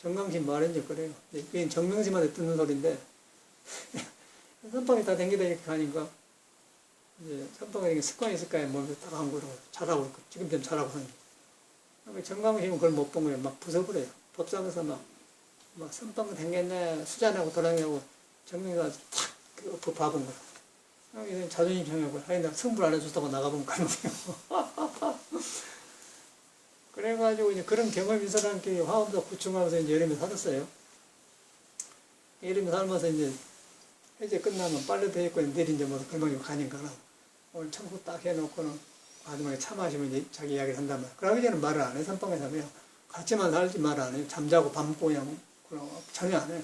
정강심 말했지 그래요. 이게 정명심한테 듣는 소리인데 선방에 다 댕기다 이렇게 가니까 이제 선방에 습관이 있을까요? 몸에 딱 한 거로 잘하고 있고 지금 좀 잘하고 하는 거예요. 정강심은 그걸 못 본 거예요. 막 부숴버려요. 법상에서 막 선방 댕겼네 수잔하고 돌아다니고 정명이가 탁 봐본 거예요. 이건 자존심 상하고 하여튼 승부를 안 해줬다고 나가본 거예요. 그래가지고 이제 그런 경험이 있는 사람끼리 화엄도 구충하면서 이제 여름에 살았어요. 여름에 살면서 이제 해제 끝나면 빨래도 했고 내일 이제 뭐 금방 가니까 오늘 청소 딱 해놓고는 마지막에 차 마시면 이제 자기 이야기를 한단 말이야. 그러기 전에 말을 안 해. 선방에서 그냥 같이만 살지 말 안 해. 잠자고 밥 먹고 그냥 전혀 안 해.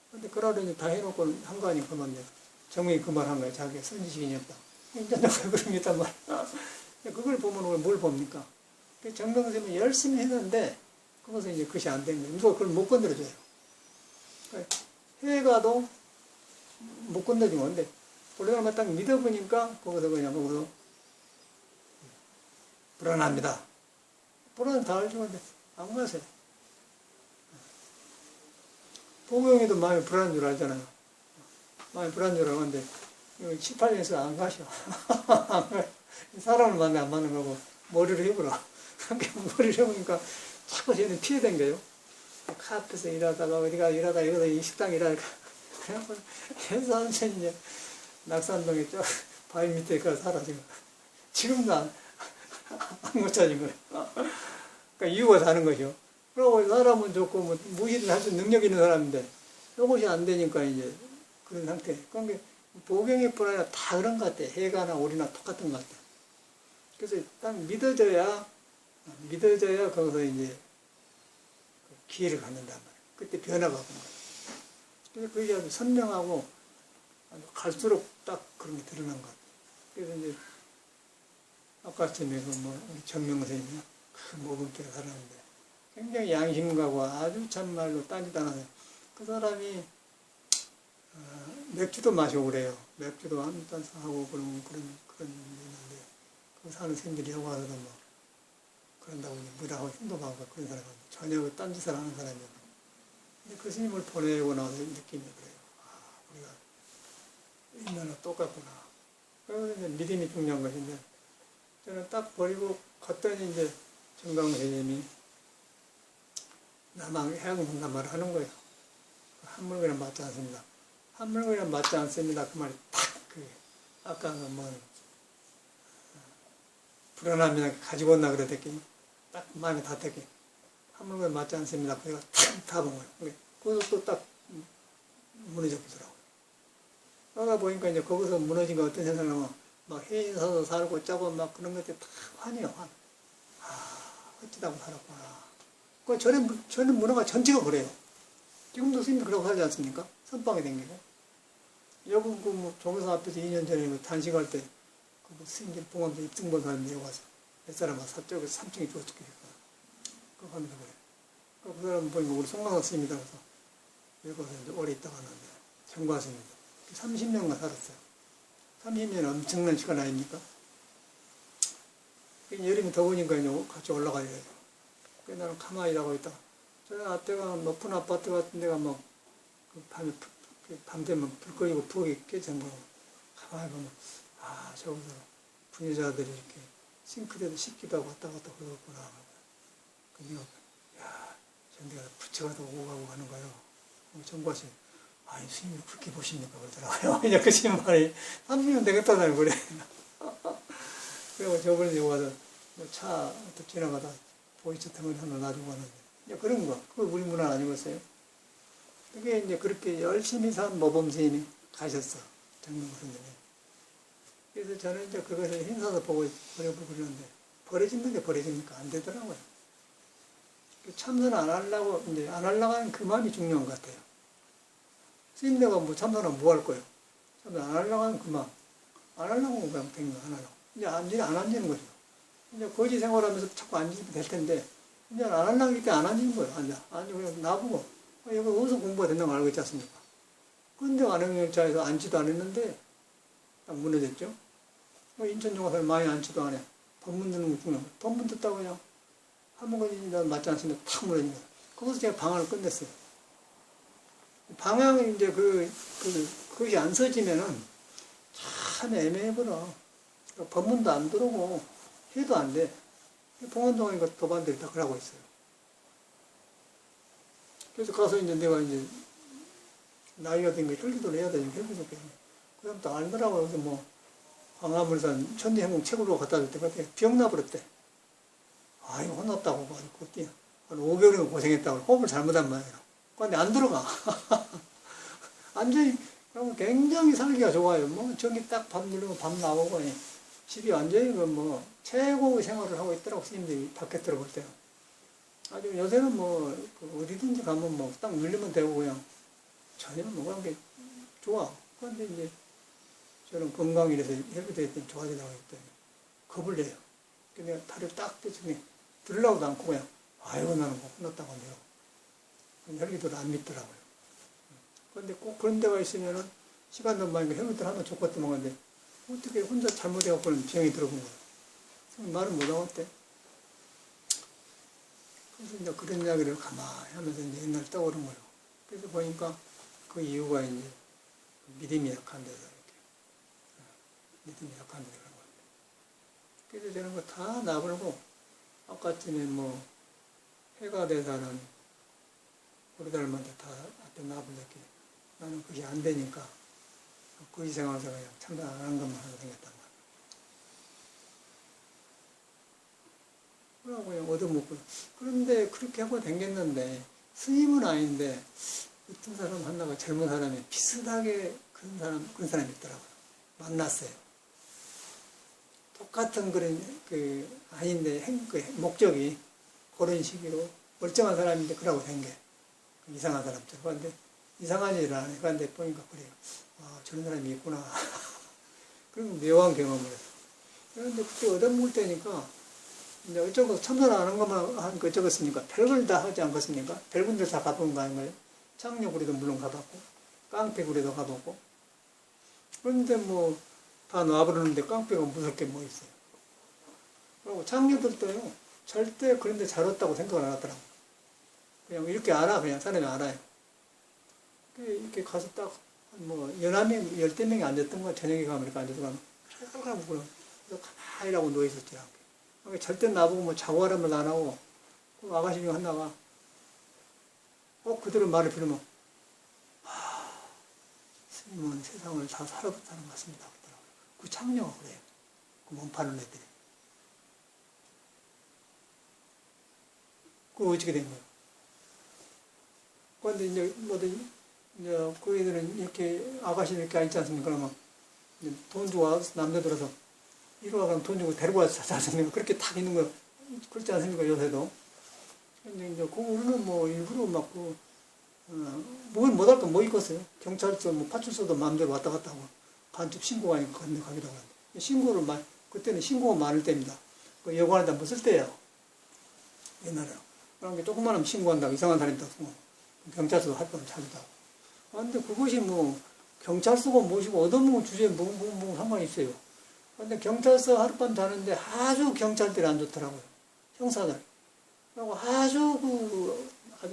근데 그러더니 다 해놓고 한 거 아니고 그만 내가. 정명이 그 말 한 거야. 자기가 선지식이니까. 이제 내가 그런 게 있단 말이야. 그걸 보면 뭘 봅니까? 정명선생님은 열심히 했는데 그것은 이제 그것이 안 된 거예요. 누가 그걸 못 건드려줘요. 해가도 못 건드리면 안 돼. 우리가 딱 믿어보니까 거기서 불안합니다. 불안은 다 알죠. 근데 안 가세요. 보경이도 마음이 불안한 줄 알잖아요. 마음이 불안한 줄 알았는데 18년에서 안 가셔. 사람을 만나 안 만난 거고 머리를 해보라. 머리를 해보니까 자꾸 쟤는 피해 댕겨요. 카페에서 일하다가 어디가 일하다가 여기서 이 식당 일하니까 그래갖고 해서 완전히 이제 낙산동에 저 바위 밑에 가서 살아 지금도 안 못 찾은 거예요. 그러니까 이유가 다른 거죠. 그러고 사람은 좋고 뭐 무엇이든 할 수 있는 능력 있는 사람인데 이것이 안 되니까 이제 그런 상태. 그러니까 보경이뿐 아니라 다 그런 것 같아. 해가나 오리나 똑같은 것 같아. 그래서 딱 믿어져야 거기서 이제 기회를 갖는단 말이에요. 그때 변화가 오는 거예요. 그래서 그게 아주 선명하고 아주 갈수록 딱 그런 게 드러난 것 같아요. 그래서 이제 아까쯤에 우리 정명 선생님이요. 그 모범교를 살았는데 굉장히 양심가고 아주 참말로 딴짓 안 하세요. 그 사람이 맥주도 마시고 그래요. 맥주도 한잔 하고 그런 게 있는데 그 사는 샌들이 하고 와서도 뭐 그런다고 뭐라고 힘도 가고 그런 사람은 전혀 딴짓을 하는 사람이에요. 근데 그 스님을 보내고 나서 느낌이 그래요. 우리가 인간은 똑같구나. 그래서 이제 믿음이 중요한 것인데 저는 딱 버리고 갔더니 이제 정강 선생님이 나만 해양성담을 하는 거예요. 한 물건에 맞지 않습니다. 한 물건에 맞지 않습니다. 그 말이 탁, 아까 불안하면 가지고 온다 그랬더니 딱 마음에 닿았더니 한 물건에 맞지 않습니다. 그래가 탁 답은 거예요. 거기서 또 딱 무너져 보더라고요. 그러다 보니까 이제 거기서 무너진 거 어떤 생각을 하면 막 해인사도 살고 짜고 막 그런 것들이 다 환이에요, 환. 어찌다고 살았구나. 그 전에 문화가 전체가 그래요. 지금도 스님도 그러고 살지 않습니까? 선방이 댕기고. 여기 종교사 앞에서 2년 전에 단식할 때, 스님들 봉암도 입등본 사람 내려가서 몇 사람은 사쪽에 3층에 죽어 죽겠다. 그거 하면서 그래. 그 사람 보니까 우리 송강사 스님이다 그래서 여기 가서 이제 오래 있다가 왔는데, 정과 스님이다. 30년간 살았어요. 30년 엄청난 시간 아닙니까? 여름이 더우니까 이제 같이 올라가야 돼요. 그래서 나는 가만히 일하고 있다. 저 앞에가 높은 아파트 같은 데가 막, 밤 되면 불 꺼지고 부엌이 깨진 거고, 가만히 보면, 저기서 부녀자들이 이렇게 싱크대도 씻기도 하고 왔다 갔다 그러겠구나. 근데 야, 저 내가 부처가 더 오고 가고 하는 거예요. 정과신, 아니, 스님이 그렇게 보십니까? 그러더라고요. 이제 그 스님 말이 30년 되겠다는 그래. 그리고 저번에 와서 차 지나가다 보이스 터미널 하나 놔주고 왔는데, 이제 그런 거. 그거 우리 문화 아니겠어요? 그게 이제 그렇게 열심히 산 모범스님이 가셨어. 정명 선생님. 그래서 저는 이제 그것을 힘써서 보고 그러는데, 버려진다는 게 버려집니까? 안 되더라고요. 참선 안 하려고, 이제 안 하려고 하는 그 마음이 중요한 것 같아요. 스님네가 뭐 참선하면 뭐 할 거예요? 참선 안 하려고 하는 그 마음. 안 하려고 하면 그냥 된 거, 안 하려고. 이제 안 앉는 거죠. 이제 거지 생활하면서 자꾸 앉으면 될 텐데, 이제 안 하려고 하니까 안 앉는 거예요. 앉아. 그냥 나보고. 여기 어디서 공부가 된다고 알고 있지 않습니까? 그런데 안흥열차에서 앉지도 안 했는데, 딱 무너졌죠? 인천 종화사를 많이 앉지도 안 해. 법문 듣는 거 중요한 거예요. 법문 듣다가 그냥 한 번까지 맞지 않습니다. 탁 무너진 거예요. 거기서 제가 방황을 끝냈어요. 방향이 이제 그것이 안 서지면은 참 애매해버려. 법문도 안 들어오고 해도 안 돼. 봉안동이니까 도반들이 다 그러고 있어요. 그래서 가서 이제 내가 이제 나이가 된 거 혈기도를 해야 되니까 혈기도 그 사람 또 알더라고요. 그래서 뭐 광화문산 천지행공 책으로 갖다 줄 때 그때 병나버렸대. 아이 혼났다고 그때 한 5개월이면 고생했다고 호흡을 잘못한 말이에요. 근데 안 들어가. 완전히 그러면 굉장히 살기가 좋아요. 뭐 전기 딱 밥 누르면 밥 나오고 집이 완전히 뭐 최고의 생활을 하고 있더라고 스님들이 밖에 들어볼 때요. 아주 요새는 뭐 어디든지 가면 뭐 딱 누르면 되고 그냥 전혀 뭐 그런 게 좋아. 그런데 이제 저는 건강이라서 혈기도 했더니 좋아지다고 했더니 겁을 내요. 그래서 내가 다리를 딱 떼주니 들으려고도 않고 그냥 아이고 나는 뭐 혼났다고 해요. 혈기도를 안 믿더라고요. 그런데 꼭 그런 데가 있으면은 시간도 많이 혈기도를 하면 좋겠더만 건데 어떻게 혼자 잘못해갖고는 병이 들어본 거예요. 말은 못하겠대. 그래서 이제 그런 이야기를 가만히 하면서 이제 옛날 떠오른 거예요. 그래서 보니까 그 이유가 이제 믿음이 약한 데서 이렇게. 믿음이 약한 데서 그런 거예요. 그래서 저는 거 다 놔버리고 아까쯤에 뭐 해가 되다는 우리들한테 다 앞에 놔버렸기 나는 그게 안 되니까 거기 생활에서 그냥 참선 안 한 것만 하고 생겼단 말이야. 그러고 그냥 얻어먹고. 그런데 그렇게 하고 댕겼는데 스님은 아닌데 어떤 사람 하나가 젊은 사람이 비슷하게 그런 사람이 있더라고요. 만났어요. 똑같은 아닌데 목적이 그런 식으로 멀쩡한 사람인데 그러고 댕겨. 이상한 사람들. 그런데 이상한 일을 안 해. 그런데 보니까 그래요. 아, 저런 사람이 있구나. 그런 묘한 경험을 했어. 그런데 그때 얻어먹을 때니까 이제 어쩌고 참선 안 한 것만 하니까 어쩌겠습니까? 별걸 다 하지 않겠습니까? 별군들 다 가본 거 아닌가요? 창녀구리도 물론 가봤고, 깡패구리도 가봤고. 그런데 뭐, 다 놔버리는데 깡패가 무섭게 뭐 있어요. 그리고 창녀들도요, 절대 그런데 잘 왔다고 생각을 안 하더라고. 그냥 이렇게 알아, 그냥 사람이 알아요. 이렇게 가서 딱, 뭐, 10명이 앉았던 거야. 저녁에 가면 이렇게 앉아서 가면, 그러고 그래서 가만히라고 누워있었더라고. 절대 나보고 뭐 자고 하라는 말 안 하고, 그 아가씨 중 하나가, 그대로 말을 들으면, 스님은 세상을 다 살아봤다는 것 같습니다. 그러더라고요. 그 창녀가 그래요. 그 몸 파는 애들이. 그거 어떻게 된 거예요? 그런데 이제 그 애들은 이렇게 아가씨 이렇게 앉지 않습니까? 그러면 돈 주고 와서 남자들어서 이리 와 그럼 돈 주고 데리고 와서 자지 않습니까? 그렇게 탁 있는 거 그렇지 않습니까? 요새도. 근데 이제 우리는 뭐 일부러 막 뭘 못할 건 뭐 있겠어요? 경찰서 뭐 파출소도 마음대로 왔다 갔다 하고 간첩 신고가 가기도 하고 신고를 그때는 신고가 많을 때입니다. 그 여관에다 뭐 쓸 때예요. 옛날에는. 그러니까 조금만 하면 신고한다고 이상한 사람이 딱 경찰서도 할 뻔 차기도 하고. 근데 그것이 뭐 경찰서고 뭐시고 얻어먹은 주제에 뭐 상관이 있어요. 근데 경찰서 하룻밤 자는데 아주 경찰들이 안 좋더라고요. 형사들. 그리고 아주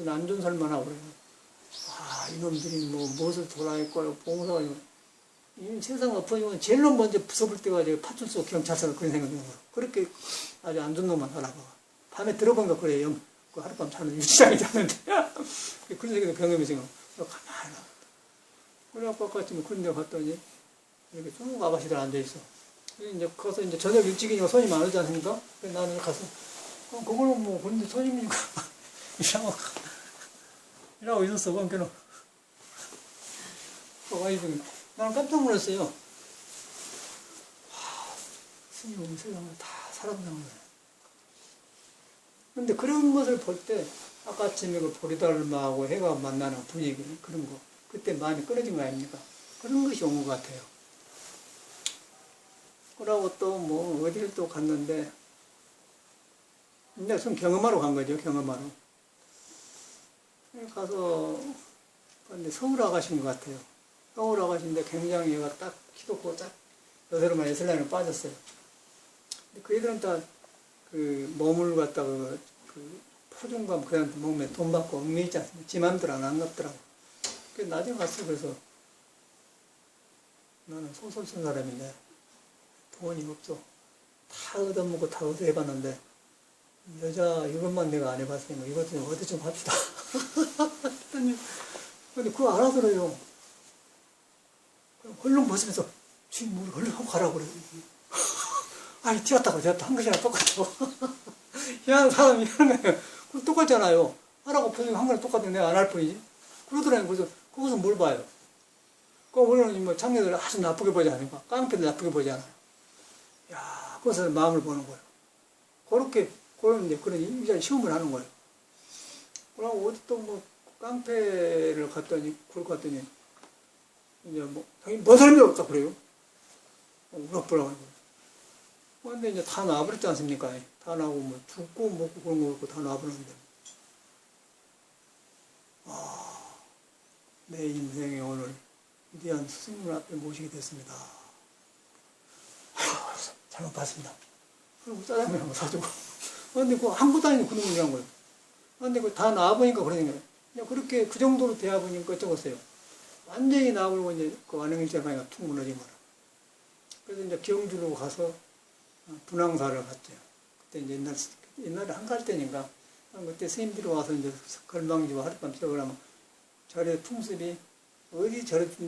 난존살만 하고 그래요. 이놈들이 뭐 무엇을 돌아있고 봉사가 이 세상 엎어지면 제일 먼저 부숴볼 때가 파출소 경찰서가 그런 생각이 들어요. 그렇게 아주 안 좋은 놈만 하라고. 밤에 들어보니까 그래요. 그 하룻밤 자는 유치장에 자는데 그런 생각도 경험이 생겨. 가만히 나. 그래갖고 아까 지금 그런 데 갔더니 이렇게 쭉 아가씨들 앉아있어. 이제 가서 이제 저녁 일찍이니까 손이 많지 않습니까? 그래서 나는 가서 그거는 뭐 그런데 손님이니까 이라고 있었어. 그러니까 나는 깜짝 놀랐어요. 스님은 세상을 다 살아보는 거예요. 근데 그런 것을 볼 때 아까쯤에 그 보리달마하고 해가 만나는 분위기 그런 거 그때 많이 끊어진 거 아닙니까? 그런 것이 온 것 같아요. 그러고 또 뭐 어디를 또 갔는데 근데 좀 경험하러 간 거죠. 경험하러. 가서 근데 서울 아가씨인 것 같아요. 서울 아가씨인데 굉장히 얘가 딱 키도 크고 딱 여드름만 에슬라인에 빠졌어요. 근데 그 애들은 다 그 몸을 갖다가 그 포중감 그한테 몸에 돈 받고 얽매이지 않습니까? 지 맘대로 안 갔더라고. 그래서 나중에 갔어. 그래서 나는 소설 쓴 사람인데 돈이 없어. 다 얻어먹고 다 얻어해봤는데 여자 이것만 내가 안 해봤으니까 이것 좀 어디 좀 합시다. 근데 그거 알아들어요. 얼른 벗으면서 지금 뭘 얼른 하고 가라고 그래. 아니 튀었다고 한 것이랑 똑같다고. 희한한 사람이 희한한 거예요. 그럼 똑같잖아요. 하라고 표정한 거랑 똑같은데 내가 안 할 뿐이지. 그러더라고요. 그래서 그것은 뭘 봐요? 우리는 뭐 창녀들 아주 나쁘게 보지 않으니까 깡패들 나쁘게 보지 않아요. 야, 그것은 마음을 보는 거예요. 그런 시험을 하는 거예요. 그러고 어디 또 뭐 깡패를 갔더니 이제 뭐 당연히 뭐 사람이 없다 그래요. 우락부락. 근데 이제 다 놔버렸지 않습니까? 다 나오고 뭐 죽고 먹고 그런 거 없고 다 놔버렸는데. 내 인생에 오늘 위대한 스승님 앞에 모시게 됐습니다. 잘못 봤습니다. 그리고 짜장면 한번 사주고. 근데 그 아무것도 아니고 그런 걸 한 거예요. 근데 그 다 나와보니까 그런 거예요. 그냥 그렇게 그 정도로 대해보니까 어쩌겠어요. 완전히 나와버리고 이제 그 안행일자가 툭 무너진 거라. 그래서 이제 경주로 가서 분황사를 갔죠. 그때 이제 옛날 옛날에 한갈 때인가 그때 스님들이 와서 이제 걸망지고 하룻밤 쉬고 그러면 절의 풍습이 어디 절에